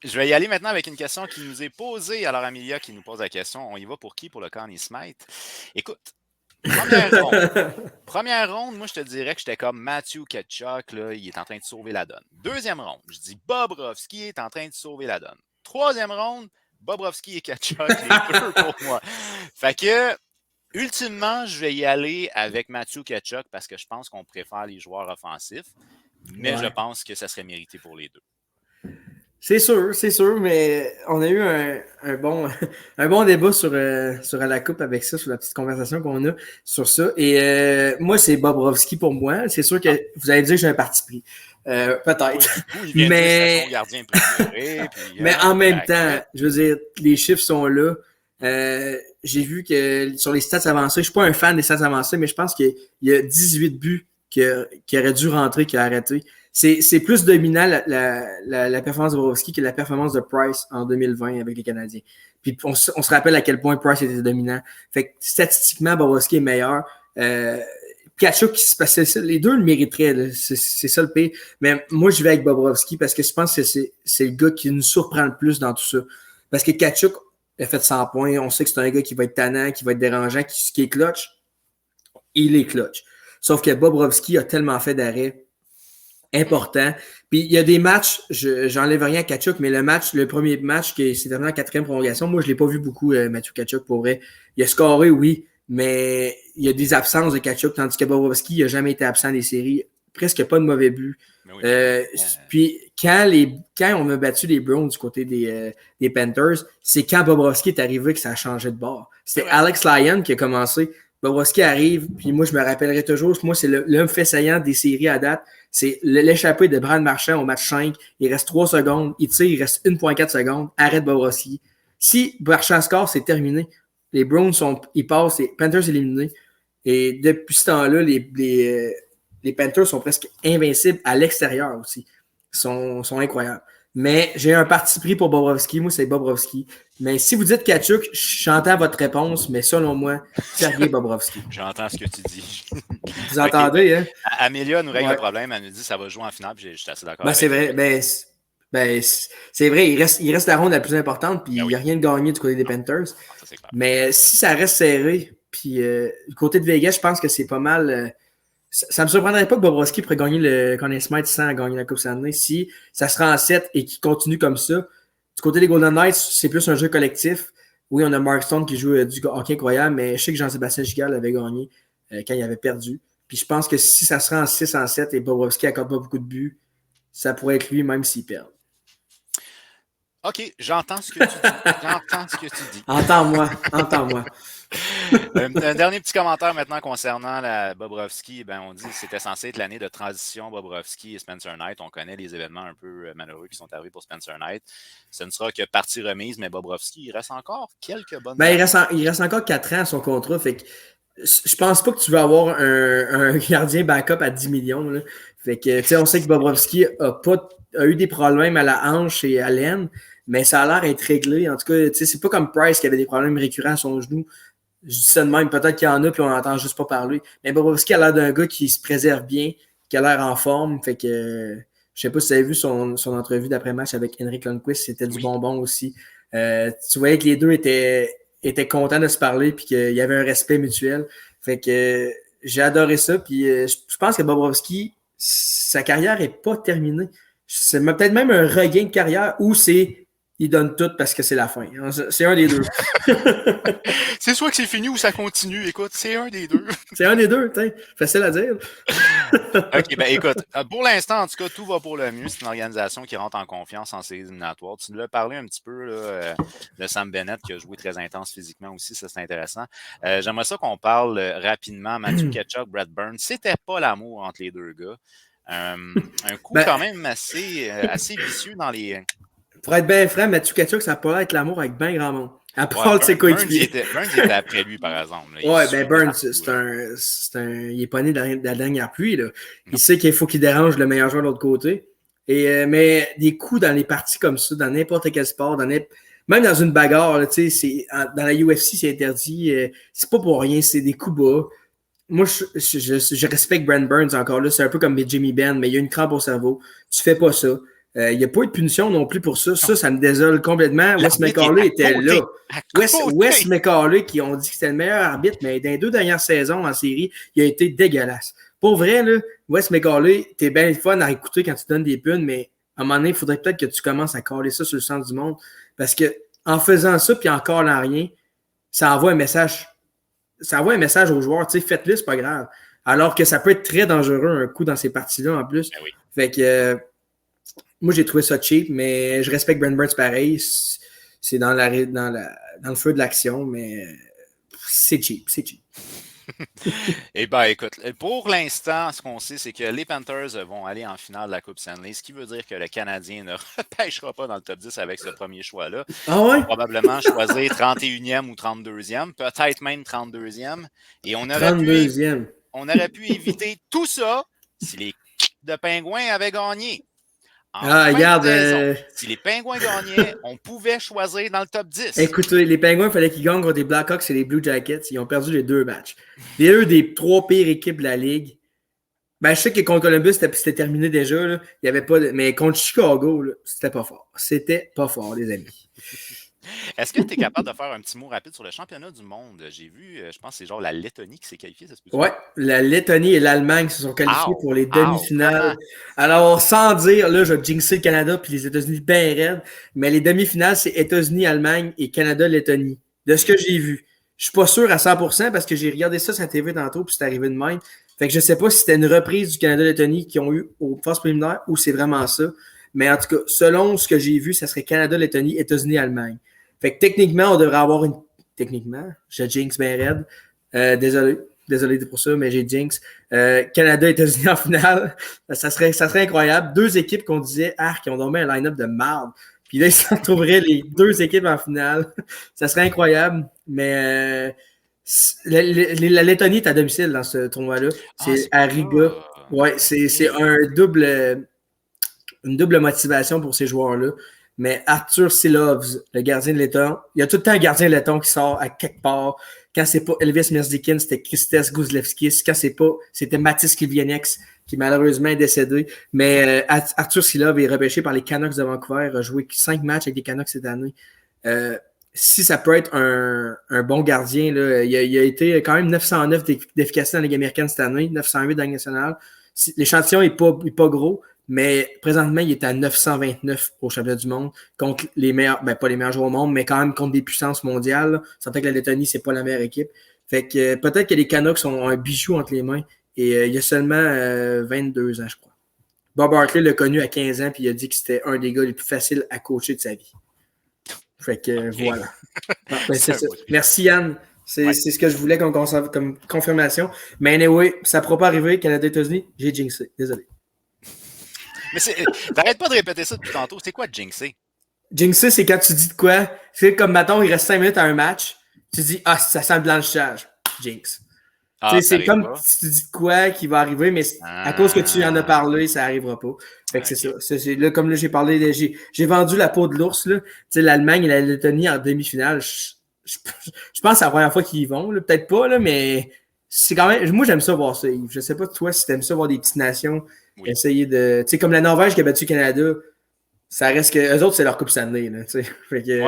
Je vais y aller maintenant avec une question qui nous est posée. Alors, Amelia qui nous pose la question, on y va pour qui pour le Conn Smythe? Écoute, première ronde, moi, je te dirais que j'étais comme Matthew Tkachuk, là, il est en train de sauver la donne. Deuxième ronde, je dis Bobrovsky est en train de sauver la donne. Troisième ronde, Bobrovsky et Tkachuk, les deux pour moi. Fait que, ultimement, je vais y aller avec Matthew Tkachuk parce que je pense qu'on préfère les joueurs offensifs, mais je pense que ça serait mérité pour les deux. C'est sûr, mais on a eu un bon débat sur la coupe avec ça, sur la petite conversation qu'on a sur ça. Et moi, c'est Bobrovsky pour moi. C'est sûr que vous allez dire que j'ai un parti pris. Peut-être. Mais son gardien préféré. Puis, mais en même temps, je veux dire, les chiffres sont là. J'ai vu que sur les stats avancées, je suis pas un fan des stats avancées, mais je pense qu'il y a 18 buts qui auraient dû rentrer, qui a arrêté. C'est plus dominant la performance de Bobrovsky que la performance de Price en 2020 avec les Canadiens. Puis on se rappelle à quel point Price était dominant. Fait que statistiquement, Bobrovsky est meilleur. Tkachuk, les deux le mériteraient. C'est ça le pire. Mais moi, je vais avec Bobrovsky parce que je pense que c'est le gars qui nous surprend le plus dans tout ça. Parce que Tkachuk a fait 100 points. On sait que c'est un gars qui va être tannant, qui va être dérangeant, qui est clutch. Il est clutch. Sauf que Bobrovsky a tellement fait d'arrêts importants. Puis il y a des matchs, j'enlève rien à Tkachuk, mais le premier match qui s'est terminé en 4e prolongation, moi je l'ai pas vu beaucoup, Matthew Tkachuk, pour vrai. Il a scoré, oui, mais il y a des absences de Tkachuk, tandis que Bobrovsky n'a jamais été absent des séries. Presque pas de mauvais buts. Puis quand on a battu les Browns du côté des Panthers, c'est quand Bobrovsky est arrivé que ça a changé de bord. C'était Alex Lyon qui a commencé. Bobrovsky arrive, puis moi, je me rappellerai toujours, moi, c'est l'homme fait saillant des séries à date. C'est l'échappée de Brad Marchand au match 5. Il reste 3 secondes. Il tire, il reste 1,4 secondes. Arrête Bobrovsky. Si Marchand score, c'est terminé. Les Browns ils passent, les Panthers éliminés. Et depuis ce temps-là, les Panthers sont presque invincibles à l'extérieur aussi. Ils sont incroyables. Mais j'ai un parti pris pour Bobrovsky. Moi, c'est Bobrovsky. Mais si vous dites Tkachuk, j'entends votre réponse, mais selon moi, Sergei Bobrovsky. J'entends ce que tu dis. Vous entendez, hein? Amélia nous règle le problème. Elle nous dit que ça va jouer en finale, puis je suis assez d'accord. C'est vrai. C'est vrai, il reste la ronde la plus importante, puis il n'y a rien de gagné du côté des Panthers. Mais si ça reste serré, puis du côté de Vegas, je pense que c'est pas mal. Ça me surprendrait pas que Bobrovsky pourrait gagner le Conn Smythe sans gagner la Coupe Stanley si ça se rend en 7 et qu'il continue comme ça. Du côté des Golden Knights, c'est plus un jeu collectif. Oui, on a Mark Stone qui joue du hockey incroyable, mais je sais que Jean-Sébastien Giguère avait gagné quand il avait perdu. Puis je pense que si ça se rend en 6 en 7 et Bobrovsky accorde pas beaucoup de buts, ça pourrait être lui même s'il perd. OK, j'entends ce que tu dis. Entends-moi. Un dernier petit commentaire maintenant concernant la Bobrovsky. On dit que c'était censé être l'année de transition Bobrovsky et Spencer Knight. On connaît les événements un peu malheureux qui sont arrivés pour Spencer Knight. Ce ne sera que partie remise, mais Bobrovsky, il reste encore quelques bonnes années. Il reste encore 4 ans à son contrat. Fait que je pense pas que tu veux avoir un gardien backup à 10 millions. Là. Fait que, on sait que Bobrovsky a eu des problèmes à la hanche et à l'aine, mais ça a l'air d'être réglé. En tout cas, c'est pas comme Price qui avait des problèmes récurrents à son genou. Je dis ça de même, peut-être qu'il y en a, puis on n'entend juste pas parler. Mais Bobrovsky a l'air d'un gars qui se préserve bien, qui a l'air en forme. Fait que je sais pas si vous avez vu son entrevue d'après-match avec Henrik Lundqvist, c'était du bonbon aussi. Tu voyais que les deux étaient contents de se parler, puis qu'il y avait un respect mutuel. Fait que j'ai adoré ça. Puis je pense que Bobrovsky, sa carrière est pas terminée. C'est peut-être même un regain de carrière où c'est ils donnent tout parce que c'est la fin. C'est un des deux. C'est soit que c'est fini ou ça continue. Écoute, c'est un des deux. C'est un des deux, facile à dire. OK, ben écoute, pour l'instant, en tout cas, tout va pour le mieux. C'est une organisation qui rentre en confiance en séries éliminatoires. Tu nous as parlé un petit peu là, de Sam Bennett qui a joué très intense physiquement aussi, ça c'est intéressant. J'aimerais ça qu'on parle rapidement. Matthew Tkachuk, Brad Burns, c'était pas l'amour entre les deux gars. Un coup quand même assez vicieux dans les... Pour être bien franc, Matthew Tkachuk, ça peut être l'amour avec bien grand monde. À part ses coéquipiers. Burns était après lui, par exemple. Ouais, ben Burns, il est pas né de la dernière pluie. Là. Il sait qu'il faut qu'il dérange le meilleur joueur de l'autre côté. Mais des coups dans les parties comme ça, dans n'importe quel sport, même dans une bagarre, là, dans la UFC, c'est interdit. C'est pas pour rien, c'est des coups bas. Moi, je respecte Brent Burns encore là. C'est un peu comme Jimmy Benn, mais il y a une crampe au cerveau. Tu fais pas ça. Il n'y a pas eu de punition non plus pour ça. Ça me désole complètement. Wes McCauley était là. Wes McCauley, qui ont dit que c'était le meilleur arbitre, mais dans les 2 dernières saisons en série, il a été dégueulasse. Pour vrai, là, Wes McCauley, t'es bien fun à écouter quand tu donnes des punes, mais à un moment donné, il faudrait peut-être que tu commences à caler ça sur le centre du monde. Parce que en faisant ça puis en calant rien, ça envoie un message. Ça envoie un message aux joueurs. Faites-le, c'est pas grave. Alors que ça peut être très dangereux un coup dans ces parties-là en plus. Ben oui. Fait que moi, j'ai trouvé ça cheap, mais je respecte Brent Burns pareil. C'est dans le feu de l'action, mais c'est cheap. Eh bien, écoute, pour l'instant, ce qu'on sait, c'est que les Panthers vont aller en finale de la Coupe Stanley, ce qui veut dire que le Canadien ne repêchera pas dans le top 10 avec ce premier choix-là. Ah ouais? Il va probablement choisir 31e ou 32e, peut-être même 32e. Et on aurait pu éviter tout ça si les de Pingouins avaient gagné. Regarde. Si les Pingouins gagnaient, on pouvait choisir dans le top 10. Écoutez, les Pingouins, il fallait qu'ils gagnent contre les Blackhawks et les Blue Jackets. Ils ont perdu les 2 matchs. Les 2 des 3 pires équipes de la Ligue. Ben, je sais que contre Columbus, c'était terminé déjà. Là. Il y avait pas mais contre Chicago, là, c'était pas fort. C'était pas fort, les amis. Est-ce que tu es capable de faire un petit mot rapide sur le championnat du monde? J'ai vu, je pense que c'est genre la Lettonie qui s'est qualifiée. Oui, la Lettonie et l'Allemagne se sont qualifiés pour les demi-finales. Alors, sans dire, là, je vais jinxer le Canada puis les États-Unis bien raides, mais les demi-finales, c'est États-Unis, Allemagne et Canada-Lettonie. De ce que j'ai vu. Je suis pas sûr à 100% parce que j'ai regardé ça sur la TV tantôt puis c'est arrivé de même. Fait que je sais pas si c'était une reprise du Canada-Lettonie qu'ils ont eu aux phases préliminaires ou c'est vraiment ça. Mais en tout cas, selon ce que j'ai vu, ça serait Canada-Lettonie, États-Unis, Allemagne. Fait que techniquement, on devrait avoir une... Techniquement, je jinx bien raide. Désolé pour ça, mais j'ai jinx. Canada, États-Unis en finale. Ça serait incroyable. 2 équipes qu'on disait, qui ont dormi un line-up de marde. Puis là, ils se retrouveraient les 2 équipes en finale. Ça serait incroyable. Mais la Lettonie est à domicile dans ce tournoi-là. C'est à Riga. Ouais, c'est une double motivation pour ces joueurs-là. Mais Arthur Silovs, le gardien de Letton, il y a tout le temps un gardien Letton qui sort à quelque part. Quand c'est pas Elvis Merzlikins, c'était Kristas Guzlevskis. Quand c'est pas, c'était Mathis Kilvianex, qui malheureusement est décédé. Mais Arthur Silov est repêché par les Canucks de Vancouver, a joué 5 matchs avec les Canucks cette année. Si ça peut être un bon gardien, là, il a été quand même 909 d'efficacité dans la Ligue américaine cette année, 908 dans la Ligue nationale. L'échantillon est pas gros, mais présentement, il est à 929 au championnat du monde contre les meilleurs, pas les meilleurs joueurs au monde, mais quand même contre des puissances mondiales. Ça fait que la Lettonie, c'est pas la meilleure équipe. Fait que peut-être que les Canucks ont un bijou entre les mains et il y a seulement 22 ans, je crois. Bob Hartley l'a connu à 15 ans puis il a dit que c'était un des gars les plus faciles à coacher de sa vie. Fait que voilà. C'est ça. Merci Yann. C'est ce que je voulais comme confirmation. Mais anyway, ça ne pourra pas arriver. Canada-États-Unis, j'ai jinxé. Désolé. Mais t'arrêtes pas de répéter ça depuis tantôt. C'est quoi jinxer? Jinxer, c'est quand tu dis de quoi? C'est comme, mettons, il reste 5 minutes à un match. Tu dis, ça sent le blanchissage. Jinx. C'est comme si tu dis de quoi qui va arriver, mais à cause que tu en as parlé, ça n'arrivera pas. Fait que c'est ça. Là, comme là, j'ai parlé, j'ai vendu la peau de l'ours. L'Allemagne et la Lettonie en demi-finale. Je pense que c'est la première fois qu'ils y vont. Là. Peut-être pas, là, mais c'est quand même. Moi, j'aime ça voir ça, Yves. Je sais pas toi si t'aimes ça voir des petites nations essayer de. Tu sais, comme la Norvège qui a battu le Canada, ça reste que. Eux autres, c'est leur Coupe Stanley. Là, fait que,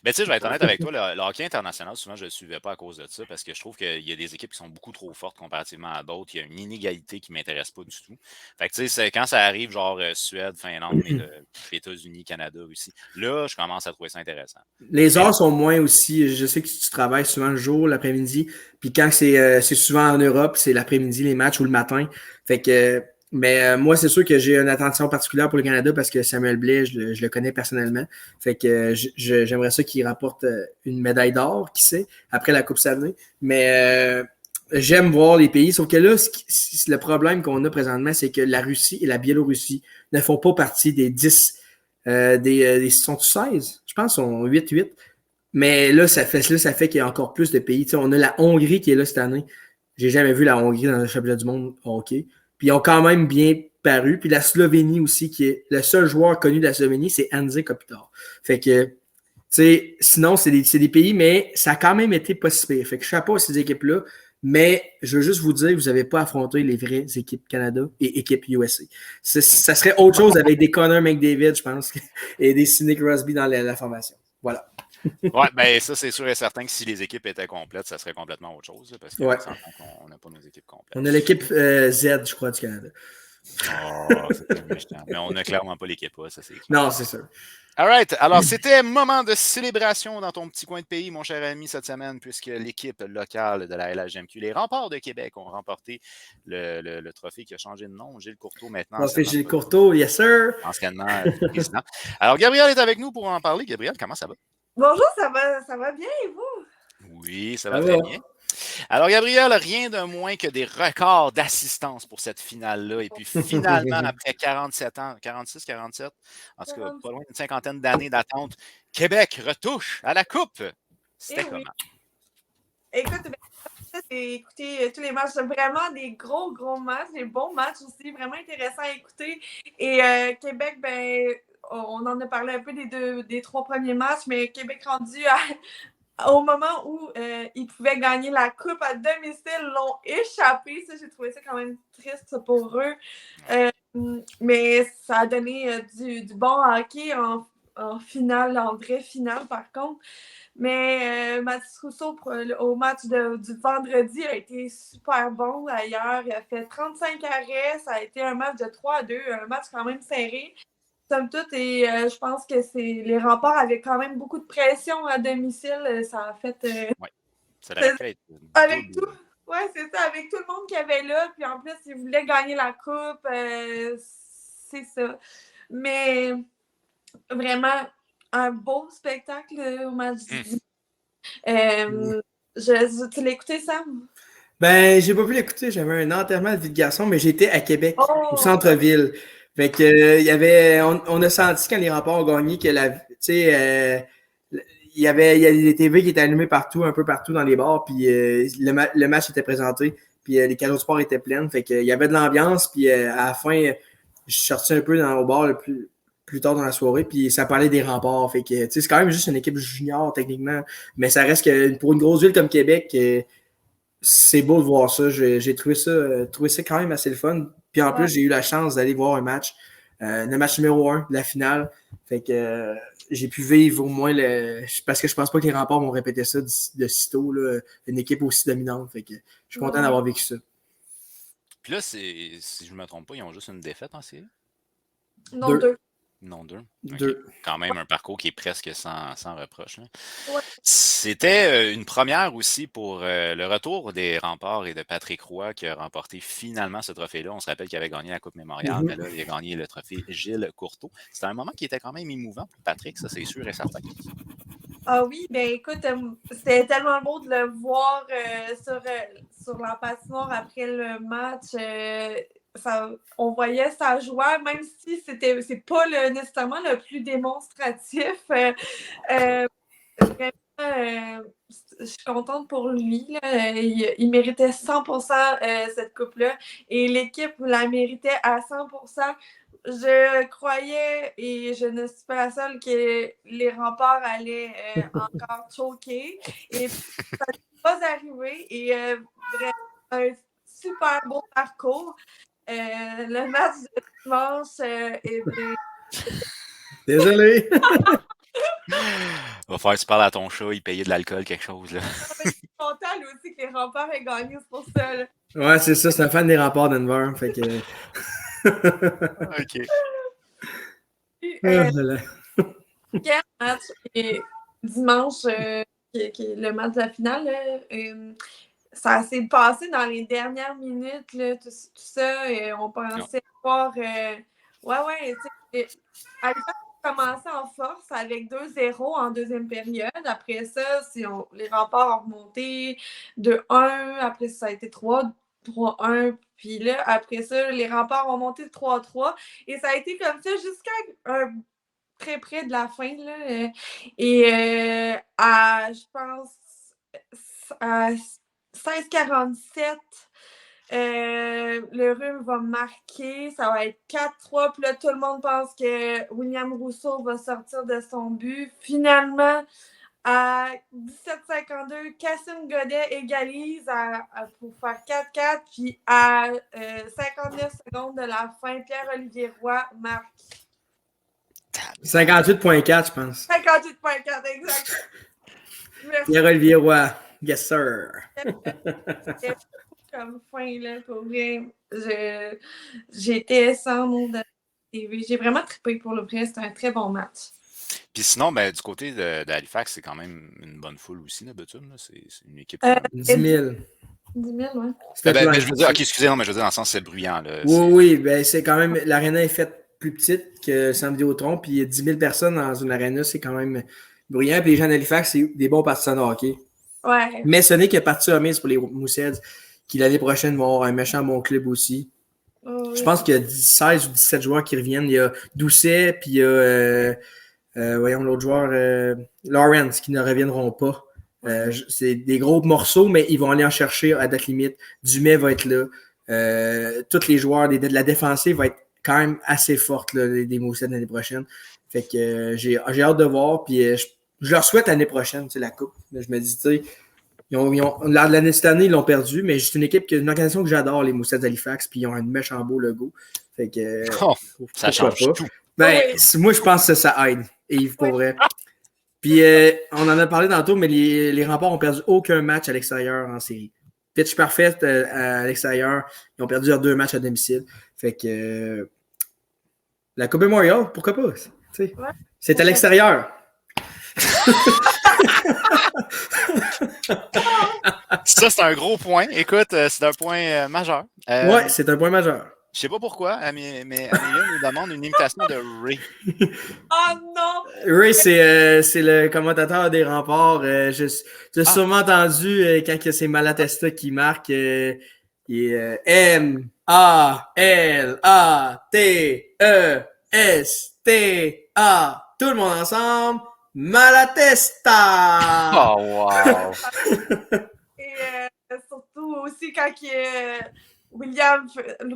Ben, tu sais, je vais être honnête avec toi, le hockey international, souvent, je ne le suivais pas à cause de ça parce que je trouve qu'il y a des équipes qui sont beaucoup trop fortes comparativement à d'autres. Il y a une inégalité qui ne m'intéresse pas du tout. Fait que, tu sais, quand ça arrive, genre Suède, Finlande, mais États-Unis, Canada, Russie, là, je commence à trouver ça intéressant. Les Mais heures sont moins aussi. Je sais que tu travailles souvent le jour, l'après-midi. Puis quand c'est souvent en Europe, c'est l'après-midi, les matchs ou le matin. Fait que, moi, c'est sûr que j'ai une attention particulière pour le Canada parce que Samuel Blais, je le connais personnellement. Fait que j'aimerais ça qu'il rapporte une médaille d'or, qui sait, après la Coupe Stanley. J'aime voir les pays. Sauf que là, le problème qu'on a présentement, c'est que la Russie et la Biélorussie ne font pas partie des 10 sont 16, je pense, sont 8-8. Mais là, ça fait qu'il y a encore plus de pays. T'sais, on a la Hongrie qui est là cette année. J'ai jamais vu la Hongrie dans le championnat du monde au hockey. Puis ils ont quand même bien paru. Puis la Slovénie aussi, qui est le seul joueur connu de la Slovénie, c'est Andrzej Kopitar. Fait que, tu sais, sinon, c'est des pays, mais ça a quand même été pas si pire. Fait que chapeau à ces équipes-là. Mais je veux juste vous dire, vous n'avez pas affronté les vraies équipes Canada et équipes USA. Ça serait autre chose avec des Connor McDavid, je pense, et des Sidney Crosby dans la formation. Voilà. ouais, ben ça, c'est sûr et certain que si les équipes étaient complètes, ça serait complètement autre chose, parce qu'on s'entend qu'on n'a pas nos équipes complètes. On a l'équipe Z, je crois, du Canada. Oh, c'est méchant. Mais on n'a clairement pas l'équipe A, ça c'est clair. Non, c'est sûr. All right. Alors, c'était moment de célébration dans ton petit coin de pays, mon cher ami, cette semaine, puisque l'équipe locale de la LHMQ, les Remparts de Québec, ont remporté le trophée qui a changé de nom. Gilles Courteau, maintenant. Trophée Gilles Courteau, yes sir. Anciennement président. Alors, Gabriel est avec nous pour en parler. Gabriel, comment ça va? Bonjour, ça va bien et vous? Oui, ça va très bien. Alors, Gabriel, rien de moins que des records d'assistance pour cette finale-là. Et puis, finalement, après 47 ans, 46, 47, en tout cas, pas loin d'une cinquantaine d'années d'attente, Québec retouche à la Coupe. C'était comment? Écoute, j'ai écouté tous les matchs. C'est vraiment des gros matchs, des bons matchs aussi, vraiment intéressants à écouter. Et Québec, on en a parlé un peu des 3 premiers matchs, mais Québec rendu au moment où ils pouvaient gagner la Coupe à domicile, l'ont échappé. Ça, j'ai trouvé ça quand même triste pour eux. Mais ça a donné du bon hockey en finale, en vraie finale par contre. Mais Mathis Rousseau, au match du vendredi, a été super bon d'ailleurs. Il a fait 35 arrêts. Ça a été un match de 3-2, un match quand même serré. Somme toute, et je pense que les Remparts avaient quand même beaucoup de pression à domicile. Ça a fait. Oui, ça a fait avec tout. Oui, c'est ça, avec tout le monde qu'il y avait là. Puis en plus, ils voulaient gagner la Coupe. C'est ça. Mais vraiment, un beau spectacle au match du. Tu l'as écouté, Sam? J'ai pas pu l'écouter. J'avais un enterrement de vie de garçon, mais j'étais à Québec, au centre-ville. Fait que, il y avait, on a senti quand les Remparts ont gagné que il y a des TV qui étaient allumés partout, un peu partout dans les bars, puis le match était présenté, puis les cadeaux de sport étaient pleines. Fait que, il y avait de l'ambiance, puis à la fin, je suis sorti un peu au bar plus tard dans la soirée, puis ça parlait des Remparts. Fait que, c'est quand même juste une équipe junior, techniquement, mais ça reste que pour une grosse ville comme Québec, c'est beau de voir ça. J'ai trouvé ça quand même assez le fun. Puis en plus, j'ai eu la chance d'aller voir un match, le match numéro 1 de la finale. Fait que j'ai pu vivre au moins parce que je pense pas que les Remparts vont répéter ça de sitôt, là, une équipe aussi dominante. Fait que je suis content d'avoir vécu ça. Puis là, si je ne me trompe pas, ils ont juste une défaite en série? Non, 2. Non, 2. Okay. Quand même un parcours qui est presque sans reproche. Ouais. C'était une première aussi pour le retour des Remparts et de Patrick Roy qui a remporté finalement ce trophée-là. On se rappelle qu'il avait gagné la Coupe Mémorial, mais là, il a gagné le trophée Gilles Courteau. C'était un moment qui était quand même émouvant pour Patrick, ça c'est sûr et certain. Ah oui, écoute, c'était tellement beau de le voir sur la patinoire après le match. On voyait sa joie, même si c'est pas nécessairement le plus démonstratif. Vraiment, je suis contente pour lui. Là. Il méritait 100% cette coupe-là. Et l'équipe la méritait à 100%. Je croyais, et je ne suis pas la seule, que les Remparts allaient encore choquer. Et ça n'est pas arrivé. Et vraiment, un super beau parcours. Le match de dimanche était... Désolé! Va falloir que tu parles à ton chat, il payait de l'alcool, quelque chose, là. Je suis contente lui aussi que les remparts aient gagné, c'est pour ça. Là. Ouais, c'est ça, c'est un fan des remparts Denver. Fait que. OK. Puis, Ah, là. quel match et dimanche, qui est le match de la finale, là, ça s'est passé dans les dernières minutes, là, tout ça. Et on pensait voir. Ouais, tu sais. Halifax a commencé en force avec 2-0 en deuxième période. Après ça, les remparts ont remonté 2-1. Après ça a été 3-1. Puis là, après ça, les remparts ont monté 3-3. Et ça a été comme ça jusqu'à très près de la fin. Là, et je pense, à 16h47, le Rhume va marquer. Ça va être 4-3. Puis là, tout le monde pense que William Rousseau va sortir de son but. Finalement, à 17h52, Cassim Godet égalise pour faire 4-4. Puis à 59 secondes de la fin, Pierre-Olivier Roy marque. 58.4, je pense. 58.4, exact. Pierre-Olivier Roy. Yes, sir. Comme fin, là, pour vrai. J'étais sans mots de TV. J'ai vraiment trippé pour le vrai. C'était un très bon match. Puis sinon, ben, du côté d'Halifax, c'est quand même une bonne foule aussi, d'habitude. C'est une équipe. 10 000. 10 000, ouais. Ben, je veux dire, ok, excusez, non, mais je veux dire, dans le sens, c'est bruyant. Là, Oui, ben, c'est quand même. L'aréna est faite plus petite que le Centre Vidéotron, puis il y a 10 000 personnes dans une aréna, c'est quand même bruyant. Puis les gens d'Halifax, c'est des bons partisans de hockey. Ouais. Mais ce n'est que partie remise pour les Mooseheads, qui l'année prochaine vont avoir un méchant bon club aussi. Je pense qu'il y a 16 ou 17 joueurs qui reviennent. Il y a Doucet, puis il y a voyons l'autre joueur, Lawrence, qui ne reviendront pas. C'est des gros morceaux, mais ils vont aller en chercher à date limite. Dumais va être là. Tous les joueurs de la défensive vont être quand même assez fortes, là, des Mooseheads l'année prochaine. Fait que j'ai hâte de voir. Puis je leur souhaite l'année prochaine, la coupe. Je me dis, tu sais, l'année cette année, ils l'ont perdu, mais c'est une organisation que j'adore, les Mooseheads d'Halifax, puis ils ont un méchant beau logo. Fait que ça change pas. tout. Ben, moi, je pense que ça aide, Yves, pour vrai. Puis, on en a parlé tantôt, mais les remparts ont perdu aucun match à l'extérieur en série. Pitch parfait à l'extérieur. Ils ont perdu leurs 2 matchs à domicile. Fait que la Coupe Memorial, pourquoi pas? Ouais. C'est à l'extérieur. Ça, c'est un gros point. Écoute, c'est un point majeur. Ouais, c'est un point majeur. Je sais pas pourquoi, mais Amélia nous demande une imitation de Ray. Oh non! Ray, c'est le commentateur des remparts. J'ai sûrement entendu quand c'est Malatesta qui marque M-A-L-A-T-E-S-T-A. Tout le monde ensemble. Malatesta! Oh, wow! Et surtout aussi quand William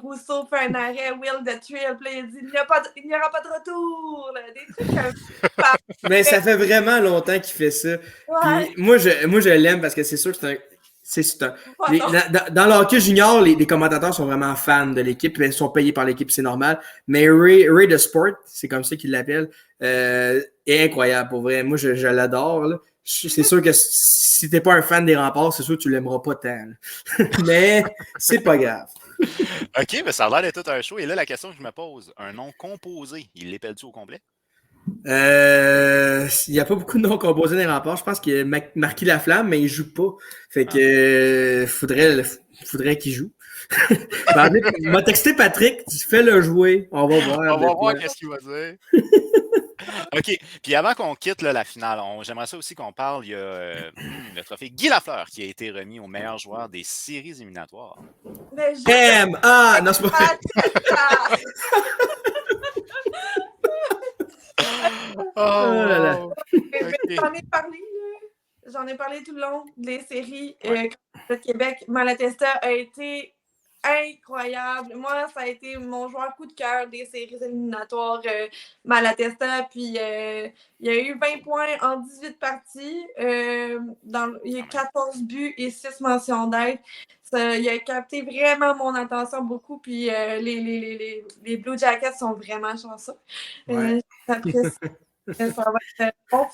Rousseau fait un arrêt, Will the Thrill, puis il dit il n'y aura pas de retour. Là, des trucs comme ça. Mais ça fait vraiment longtemps qu'il fait ça. Ouais. Puis moi, je l'aime parce que c'est sûr que dans le hockey junior, les commentateurs sont vraiment fans de l'équipe. Ils sont payés par l'équipe, c'est normal. Mais Ray the Sport, c'est comme ça qu'il l'appelle, est incroyable pour vrai. Moi, je l'adore. Là. C'est sûr que si t'es pas un fan des remparts, c'est sûr que tu l'aimeras pas tant. Mais c'est pas grave. OK, mais ça a l'air d'être tout un show. Et là, la question que je me pose, un nom composé, il l'épelle-tu au complet? Il n'y a pas beaucoup de noms composés dans les remparts. Je pense qu'il y a Marquis Laflamme, mais il joue pas. Fait que faudrait qu'il joue. M'a texté Patrick, fais-le jouer. On va voir. On va voir qu'est-ce qu'il va dire. OK. Puis avant qu'on quitte là, la finale, j'aimerais ça aussi qu'on parle. Il y a le trophée Guy Lafleur qui a été remis au meilleur joueur des séries éliminatoires. Non, c'est pas oh, J'en ai parlé tout le long des séries. Le Québec, Malatesta a été incroyable. Moi, ça a été mon joueur coup de cœur des séries éliminatoires, Malatesta. Puis, il y a eu 20 points en 18 parties. Il y a 14 buts et 6 mentions d'aide. Il a capté vraiment mon attention beaucoup. Puis, les Blue Jackets sont vraiment chanceux. Ouais. Ça va être bon.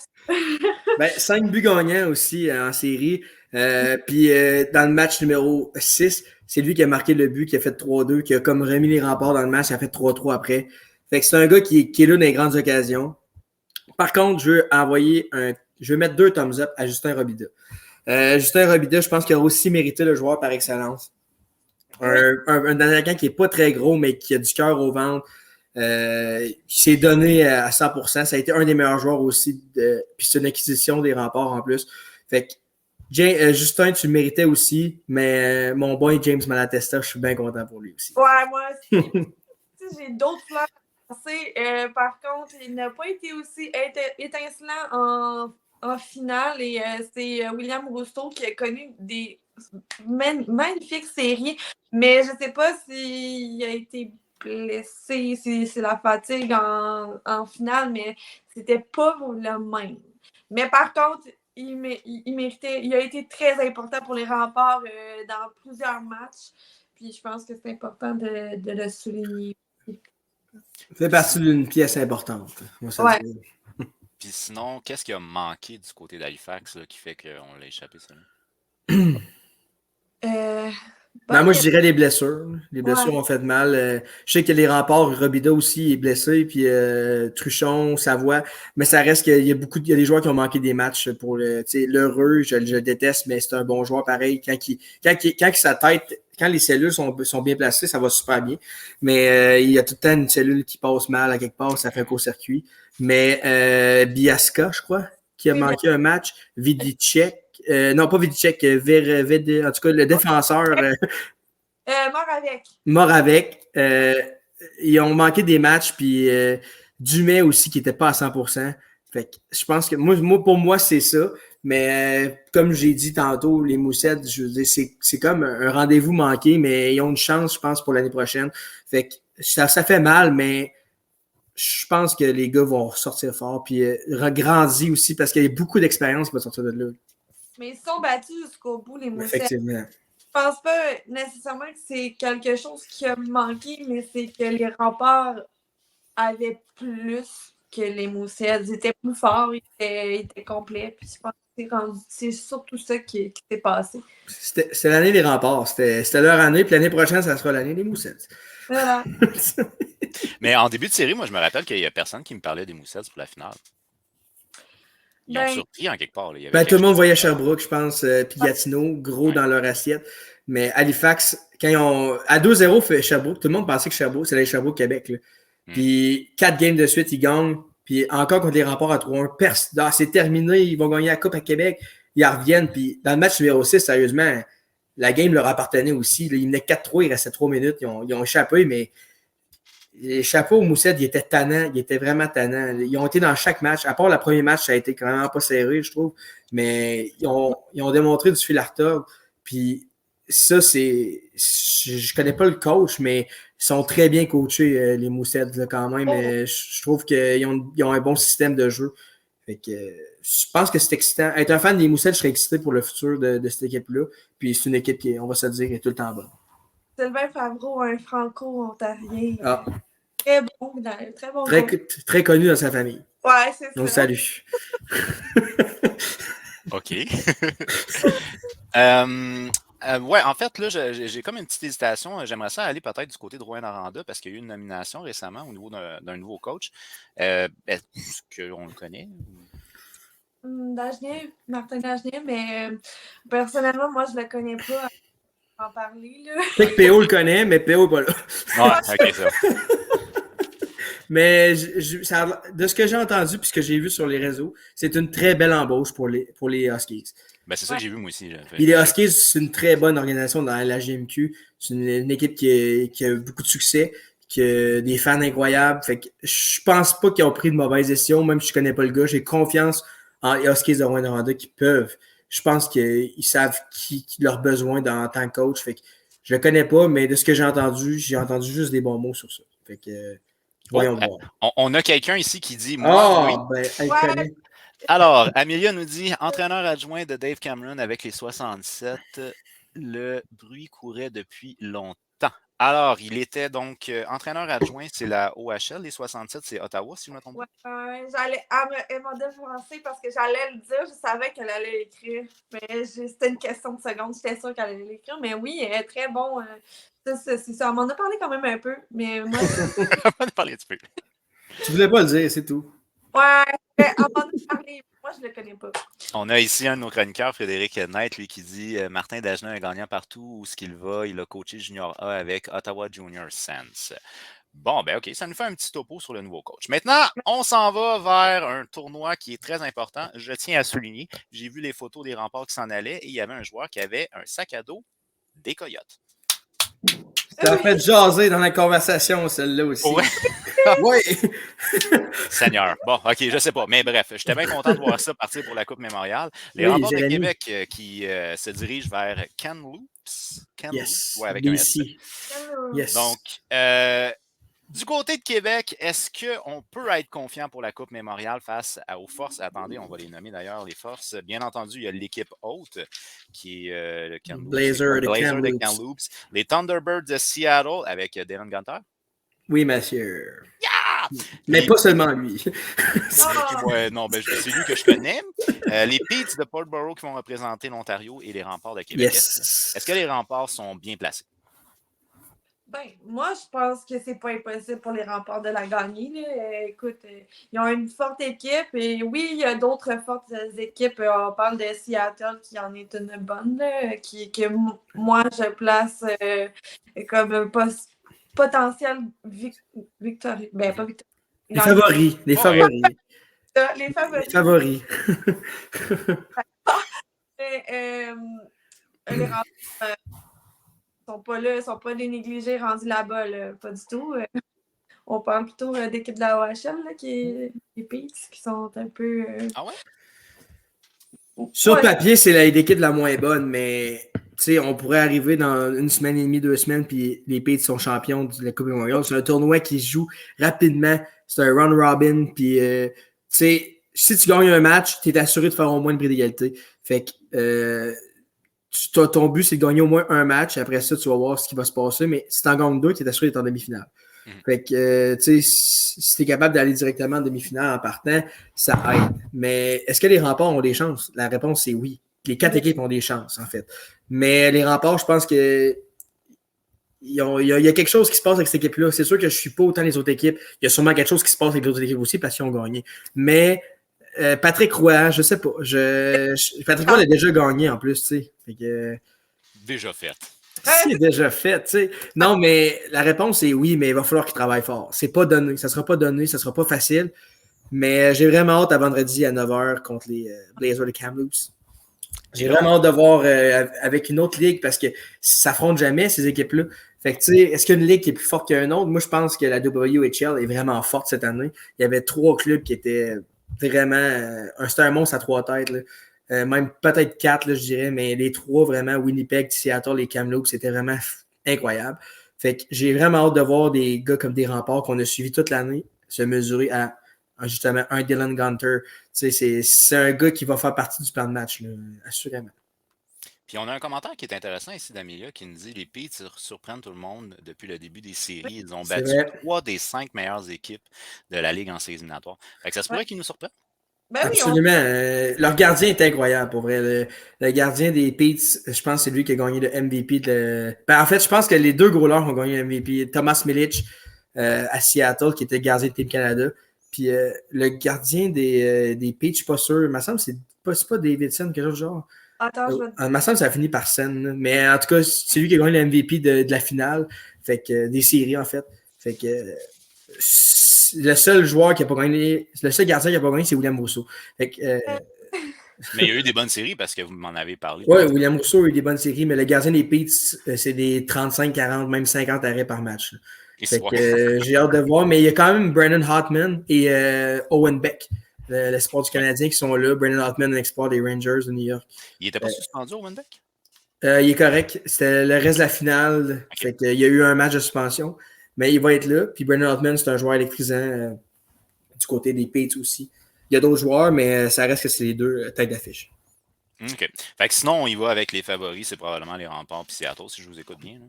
Ben, 5 buts gagnants aussi en série. Puis dans le match numéro 6, c'est lui qui a marqué le but, qui a fait 3-2, qui a comme remis les remparts dans le match, il a fait 3-3 après. Fait que c'est un gars qui est là dans les grandes occasions. Par contre, je veux mettre 2 thumbs up à Justin Robida. Justin Robida, je pense qu'il a aussi mérité le joueur par excellence. Un attaquant qui n'est pas très gros, mais qui a du cœur au ventre. Qui s'est donné à 100%. Ça a été un des meilleurs joueurs aussi. Puis c'est une acquisition des remparts en plus. Fait que Justin, tu le méritais aussi, mais mon boy James Malatesta, je suis bien content pour lui aussi. Ouais, moi aussi. J'ai d'autres fleurs à lancer. Par contre, il n'a pas été aussi étincelant en finale. Et c'est William Rousseau qui a connu des magnifiques séries. Mais je ne sais pas s'il a été blessé, si c'est la fatigue en finale, mais c'était pas le même. Mais par contre, il méritait, il a été très important pour les remparts dans plusieurs matchs. Puis je pense que c'est important de le souligner. Ça fait partie d'une pièce importante. Ouais. Puis sinon, qu'est-ce qui a manqué du côté d'Halifax qui fait qu'on l'a échappé, ça? Ben, moi, je dirais les blessures. Les blessures Ouais. ont fait mal. Je sais que les remparts, Robida aussi est blessé, puis Truchon, Savoie. Mais ça reste qu'il y a il y a des joueurs qui ont manqué des matchs pour l'heureux. Je le déteste, mais c'est un bon joueur pareil. Quand les cellules sont bien placées, ça va super bien. Mais il y a tout le temps une cellule qui passe mal à quelque part, ça fait un court-circuit. Mais Biasca, je crois, qui a manqué un match. Vidicek. Non, pas Vidicek, en tout cas, le défenseur Moravec. Ils ont manqué des matchs, puis Dumais aussi qui n'était pas à 100%. Fait que je pense que pour moi, c'est ça. Mais comme j'ai dit tantôt, les Moussettes, je veux dire, c'est comme un rendez-vous manqué, mais ils ont une chance, je pense, pour l'année prochaine. Fait que ça fait mal, mais je pense que les gars vont ressortir fort, puis grandir aussi, parce qu'il y a beaucoup d'expérience qui va sortir de là. Mais ils sont battus jusqu'au bout, les Moussettes. Effectivement. Je pense pas nécessairement que c'est quelque chose qui a manqué, mais c'est que les remparts avaient plus que les Moussettes. Ils étaient plus forts, ils étaient complets. Puis je pense que c'est surtout ça qui s'est passé. C'était l'année des remparts. C'était leur année, puis l'année prochaine, ça sera l'année des Moussettes. Voilà. Mais en début de série, moi, je me rappelle qu'il n'y a personne qui me parlait des Moussettes pour la finale. Ils ont surpris en quelque part. Tout le monde voyait Sherbrooke, je pense, puis Gatineau, gros dans leur assiette. Mais Halifax, quand ils ont. À 2-0 fait Sherbrooke, tout le monde pensait que Sherbrooke, c'est les Sherbrooke-Québec. Là. Puis 4 games de suite, ils gagnent. Puis encore contre les remparts à 3-1, c'est terminé, ils vont gagner la Coupe à Québec. Ils reviennent. Puis dans le match numéro 6, sérieusement, la game leur appartenait aussi. Là. Ils menaient 4-3, il restait 3 minutes. Ils ont échappé, mais les chapeaux aux Moussettes, ils étaient tannants. Ils étaient vraiment tannants. Ils ont été dans chaque match. À part le premier match, ça a été quand même pas serré, je trouve. Mais ils ont démontré du fil à retordre. Puis ça, je connais pas le coach, mais ils sont très bien coachés, les Moussettes, là, quand même. Je trouve qu'ils ont un bon système de jeu. Fait que je pense que c'est excitant. Être un fan des Moussettes, je serais excité pour le futur de cette équipe-là. Puis c'est une équipe qui, on va se dire, est tout le temps bonne. Sylvain Favreau, un franco-ontarien. Ah. Très bon, très bon. Très connu dans sa famille. Ouais, c'est ça. On le salue. OK. Ouais, en fait, là, j'ai comme une petite hésitation. J'aimerais ça aller peut-être du côté de Rouyn-Noranda parce qu'il y a eu une nomination récemment au niveau d'un nouveau coach. Est-ce qu'on le connaît? Martin Dagenet, mais personnellement, moi, je le connais pas à en parler. Là. Je sais que PO le connaît, mais PO n'est pas là. Ouais, OK, ça. Mais de ce que j'ai entendu et ce que j'ai vu sur les réseaux, c'est une très belle embauche pour les Huskies. Ben, c'est ça que j'ai vu moi aussi. Puis les Huskies, c'est une très bonne organisation dans la GMQ. C'est une équipe qui a beaucoup de succès, qui a des fans incroyables. Fait que je pense pas qu'ils ont pris de mauvaises décisions, même si je connais pas le gars. J'ai confiance en Huskies de Rouyn-Noranda qui peuvent. Je pense qu'ils savent qui leurs besoins en tant que coach. Fait que je le connais pas, mais de ce que j'ai entendu juste des bons mots sur ça. Fait que voyons voir. On a quelqu'un ici qui dit moi, oui. Ben, elle connaît. Alors, Amelia nous dit entraîneur adjoint de Dave Cameron avec les 67. Le bruit courait depuis longtemps. Alors, il était donc entraîneur adjoint, c'est la OHL, les 67, c'est Ottawa, si je ne me trompe pas. Ouais, elle m'a devancé parce que j'allais le dire, je savais qu'elle allait l'écrire. Mais c'était une question de seconde, j'étais sûre qu'elle allait l'écrire. Mais oui, elle est très bon. C'est ça, on m'en a parlé quand même un peu. Mais moi, On va parler un petit peu. Tu voulais pas le dire, c'est tout. ouais, on m'en a parlé. Moi, je le connais pas. On a ici un de nos chroniqueurs, Frédéric Knight, lui, qui dit Martin Dagenet est gagnant partout où ce qu'il va. Il a coaché Junior A avec Ottawa Junior Sense. Bon, ben OK, ça nous fait un petit topo sur le nouveau coach. Maintenant, on s'en va vers un tournoi qui est très important. Je tiens à souligner, j'ai vu les photos des remparts qui s'en allaient et il y avait un joueur qui avait un sac à dos des Coyotes. Ça a fait jaser dans la conversation, celle-là aussi. Ouais. Oui. Seigneur. Bon, OK, je sais pas. Mais bref, j'étais bien content de voir ça partir pour la Coupe Mémoriale. Les Oui, remparts de Jérémy. Québec qui se dirigent vers Kamloops. Yes. Ouais, avec un S. BC. Yes. Donc, du côté de Québec, est-ce qu'on peut être confiant pour la Coupe Mémoriale face aux forces? Attendez, on va les nommer d'ailleurs, les forces. Bien entendu, il y a l'équipe haute qui est le Kamloops, Blazer de Kamloops. Les Thunderbirds de Seattle avec Dylan Gunter. Oui, monsieur. Yeah! Mais pas seulement lui. Ouais, non, ben, c'est lui que je connais. Les Peets de Portborough qui vont représenter l'Ontario et les remparts de Québec. Yes. Est-ce que les remparts sont bien placés? Ben, moi, je pense que c'est pas impossible pour les remparts de la gagner. Écoute, ils ont une forte équipe et oui, il y a d'autres fortes équipes. On parle de Seattle qui en est une bonne, que moi, je place comme potentiel victorieux. Ben, pas victorieux. Les favoris. Les favoris. Les favoris. Les favoris. Les remparts sont pas là, sont pas des négligés rendus là-bas, là, pas du tout. On parle plutôt d'équipe de la OHL, là, les Peets, qui sont un peu... Ah ouais? Sur papier, c'est l'équipe la moins bonne, mais on pourrait arriver dans une semaine et demie, 2 semaines, puis les Peets sont champions de la Coupe Memorial. C'est un tournoi qui se joue rapidement. C'est un round robin, puis si tu gagnes un match, tu es assuré de faire au moins une prix d'égalité. Fait que ton but, c'est de gagner au moins un match. Après ça, tu vas voir ce qui va se passer. Mais si tu en gagnes 2, tu es assuré d'être en demi-finale. Fait que, si tu es capable d'aller directement en demi-finale en partant, ça aide. Mais est-ce que les remparts ont des chances? La réponse, c'est oui. Les 4 équipes ont des chances, en fait. Mais les remparts, je pense que il y a quelque chose qui se passe avec cette équipe-là. C'est sûr que je ne suis pas autant les autres équipes. Il y a sûrement quelque chose qui se passe avec les autres équipes aussi parce qu'ils ont gagné. Mais Patrick Roy, je sais pas. Patrick Roy l'a déjà gagné en plus, tu sais. Fait que, déjà fait. c'est déjà fait, tu sais. Non, mais la réponse est oui, mais il va falloir qu'il travaille fort. C'est pas donné. Ça sera pas donné, ça sera pas facile. Mais j'ai vraiment hâte à vendredi à 9h contre les Blazers de Kamloops. J'ai vraiment hâte de voir avec une autre ligue parce que ça s'affrontent jamais, ces équipes-là. Fait que, tu sais, est-ce qu'il y a une ligue qui est plus forte qu'une autre? Moi, je pense que la WHL est vraiment forte cette année. Il y avait 3 clubs qui étaient vraiment... c'était un monstre à 3 têtes, là. Même peut-être 4, là, je dirais, mais les 3, vraiment, Winnipeg, Seattle, les Kamloops, c'était vraiment incroyable. Fait que j'ai vraiment hâte de voir des gars comme des remparts qu'on a suivis toute l'année se mesurer à justement un Dylan Gunter. C'est un gars qui va faire partie du plan de match, là, assurément. Puis on a un commentaire qui est intéressant ici d'Amelia qui nous dit les Peets surprennent tout le monde depuis le début des séries. Ils ont battu 3 des 5 meilleures équipes de la Ligue en séries éliminatoires. Fait que ça se pourrait qu'ils nous surprennent. Ben oui, absolument. Leur gardien est incroyable, pour vrai. Le gardien des Peets, je pense que c'est lui qui a gagné le MVP. En fait, je pense que les 2 goalers ont gagné le MVP. Thomas Milic à Seattle, qui était gardien de Team Canada. Puis le gardien des Peets, je suis pas sûr. Il me semble que c'est pas Davidson, quelque chose de genre. Attends, je vais te dire. Il me semble que ça a fini par Sen. Mais en tout cas, c'est lui qui a gagné le MVP de la finale. Fait que des séries, en fait. Fait que le seul joueur qui n'a pas gagné, le seul gardien qui n'a pas gagné, c'est William Rousseau. Fait que, mais il y a eu des bonnes séries parce que vous m'en avez parlé. Oui, William Rousseau a eu des bonnes séries, mais le gardien des Peets, c'est des 35, 40, même 50 arrêts par match. Fait que, j'ai hâte de voir, mais il y a quand même Brandon Hartman et Owen Beck, l'espoir du Canadien, qui sont là. Brandon Hartman, l'espoir des Rangers de New York. Il n'était pas suspendu, Owen Beck? Il est correct. C'était le reste de la finale. Okay. Fait qu'il y a eu un match de suspension, mais il va être là. Puis Brandon Hartman, c'est un joueur électrisant du côté des Peets aussi. Il y a d'autres joueurs, mais ça reste que c'est les 2 têtes d'affiche. OK. Fait que sinon, on y va avec les favoris. C'est probablement les remparts puis Seattle, si je vous écoute bien.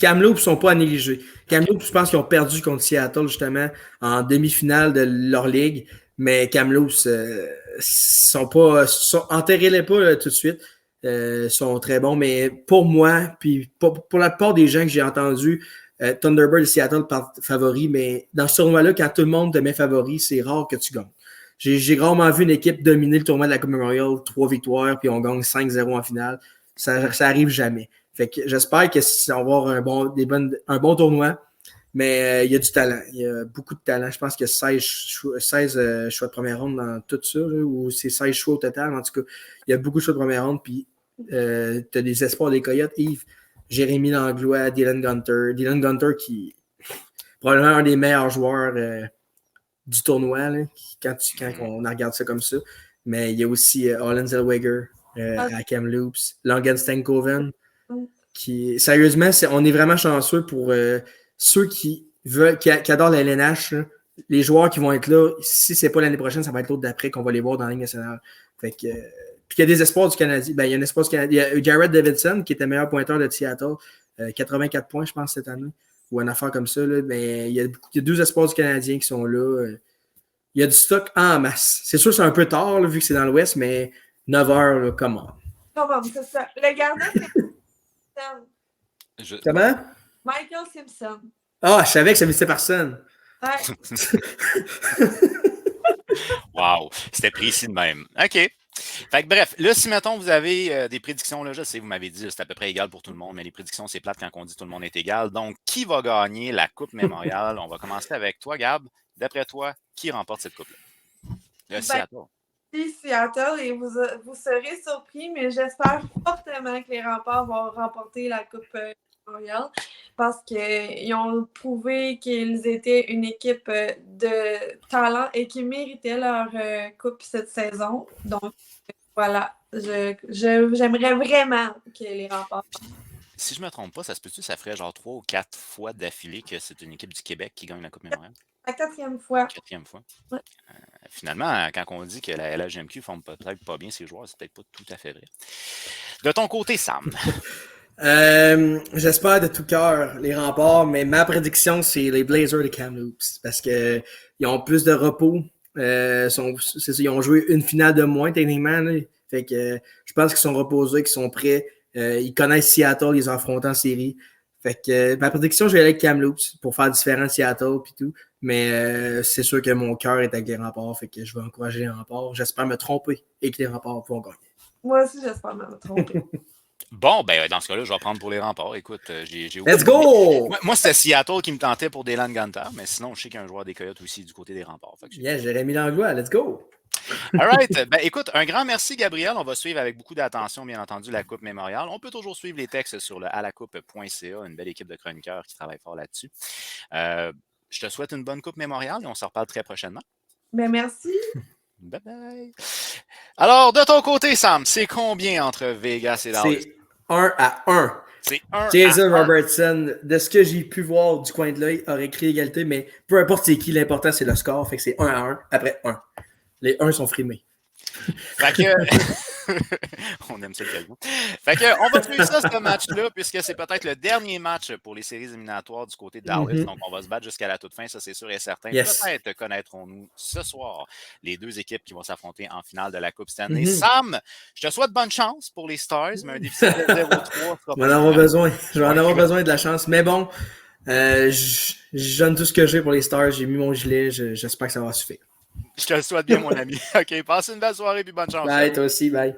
Kamloops ne sont pas à négliger. Kamloops, je pense qu'ils ont perdu contre Seattle, justement, en demi-finale de leur ligue. Mais Kamloops, sont pas. Enterrez-les pas tout de suite. Sont très bons. Mais pour moi, puis pour la plupart des gens que j'ai entendus, Thunderbird et Seattle partent favoris. Mais dans ce tournoi-là, quand tout le monde te met favori, c'est rare que tu gagnes. J'ai rarement vu une équipe dominer le tournoi de la Coupe Memorial, 3 victoires, puis on gagne 5-0 en finale. Ça arrive jamais. Fait que j'espère que on va avoir un bon tournoi, mais il y a du talent. Il y a beaucoup de talent. Je pense qu'il y a 16 choix de première ronde dans tout ça, là, ou c'est 16 choix au total. En tout cas, il y a beaucoup de choix de première ronde, puis tu as des espoirs des Coyotes. Yves, Jérémy Langlois, Dylan Gunter. Dylan Gunter qui est probablement un des meilleurs joueurs du tournoi, là, quand on regarde ça comme ça. Mais il y a aussi Olen Zellweger à Kamloops, Langen Stankoven. Sérieusement, on est vraiment chanceux pour ceux qui adorent la LNH. Là, les joueurs qui vont être là, si c'est pas l'année prochaine, ça va être l'autre d'après qu'on va les voir dans la Ligue nationale. Fait que, puis il y a des espoirs du Canadien. Ben, il y a un espoir du Canadien. Il y a Jared Davidson, qui était meilleur pointeur de Seattle, 84 points, je pense, cette année, ou une affaire comme ça. Là. Mais il y a 2 espoirs du Canadien qui sont là. Il y a du stock en masse. C'est sûr que c'est un peu tard, là, vu que c'est dans l'Ouest, mais 9 heures, là, comment? Comment, c'est ça. Le gardien, c'est Comment? Michael Simpson. Ah, je savais que ça visait personne. Ouais. Wow, c'était précis de même. OK. Fait que bref, là, si mettons vous avez des prédictions, là, je sais, vous m'avez dit c'est à peu près égal pour tout le monde, mais les prédictions, c'est plate quand on dit tout le monde est égal. Donc, qui va gagner la Coupe Memorial? On va commencer avec toi, Gab. D'après toi, qui remporte cette coupe-là? Seattle. Si Seattle, et vous serez surpris, mais j'espère fortement que les Remparts vont remporter la Coupe Memorial parce qu'ils ont prouvé qu'ils étaient une équipe de talent et qu'ils méritaient leur coupe cette saison. Donc, voilà, j'aimerais vraiment que les Remparts. Si je ne me trompe pas, ça se peut-tu, ça ferait genre 3 ou 4 fois d'affilée que c'est une équipe du Québec qui gagne la Coupe Memorial? La 4e fois. 4e fois. Ouais. Finalement, quand on dit que la LHMQ ne forme peut-être pas bien ses joueurs, c'est peut-être pas tout à fait vrai. De ton côté, Sam? J'espère de tout cœur les Remparts, mais ma prédiction, c'est les Blazers de Kamloops parce qu'ils ont plus de repos. Ils ont joué une finale de moins, techniquement. Là. Fait que je pense qu'ils sont reposés, qu'ils sont prêts. Ils connaissent Seattle, ils ont affronté en série. Fait que ma prédiction, je vais aller avec Kamloops pour faire différent de Seattle et tout. Mais c'est sûr que mon cœur est avec les Remparts, fait que je vais encourager les Remparts. J'espère me tromper et que les Remparts vont gagner. Moi aussi, j'espère me tromper. Bon, ben dans ce cas-là, je vais prendre pour les Remparts. Écoute, j'ai Let's go! Moi, c'était Seattle qui me tentait pour Dylan Gunter, mais sinon, je sais qu'il y a un joueur des Coyotes aussi du côté des Remparts. Yes, Jérémy Langlois, let's go! All right. Ben, écoute, un grand merci, Gabriel. On va suivre avec beaucoup d'attention, bien entendu, la Coupe Memorial. On peut toujours suivre les textes sur le alacoupe.ca, une belle équipe de chroniqueurs qui travaille fort là-dessus. Je te souhaite une bonne Coupe Memorial et on se reparle très prochainement. Ben, merci. Bye bye. Alors, de ton côté, Sam, c'est combien entre Vegas et Dallas? C'est 1-1. C'est 1 Jason Robertson, de ce que j'ai pu voir du coin de l'œil, aurait créé égalité, mais peu importe c'est qui, l'important c'est le score. Fait que c'est 1-1 après 1. Les 1 sont frimés. Fait que... on aime ça le calme. Fait que, on va suivre ça, ce match-là, puisque c'est peut-être le dernier match pour les séries éliminatoires du côté de Dallas. Donc, on va se battre jusqu'à la toute fin, ça c'est sûr et certain. Yes. Peut-être connaîtrons-nous ce soir les 2 équipes qui vont s'affronter en finale de la Coupe Stanley. Sam, je te souhaite bonne chance pour les Stars, mais un déficit de 0-3. Je vais en avoir besoin. Je vais en avoir besoin de la chance. Mais bon, je donne tout ce que j'ai pour les Stars. J'ai mis mon gilet. J'espère que ça va suffire. Je te le souhaite bien, mon ami. OK, passe une belle soirée et bonne chance. Bye, toi aussi. Bye.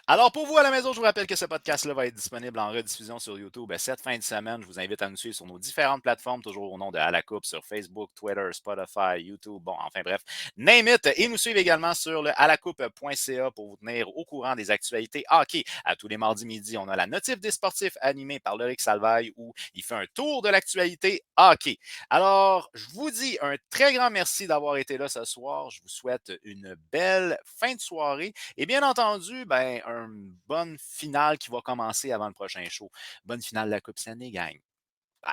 Alors, pour vous à la maison, je vous rappelle que ce podcast-là va être disponible en rediffusion sur YouTube cette fin de semaine. Je vous invite à nous suivre sur nos différentes plateformes, toujours au nom de À la Coupe, sur Facebook, Twitter, Spotify, YouTube, bon, enfin bref, name it. Et nous suivre également sur le alacoupe.ca pour vous tenir au courant des actualités hockey. À tous les mardis midi, on a la notif des sportifs animée par Loïc Salvaille où il fait un tour de l'actualité hockey. Alors, je vous dis un très grand merci d'avoir été là ce soir. Je vous souhaite une belle fin de soirée et bien entendu, ben, une bonne finale qui va commencer avant le prochain show. Bonne finale de la Coupe Stanley, gang. Bye.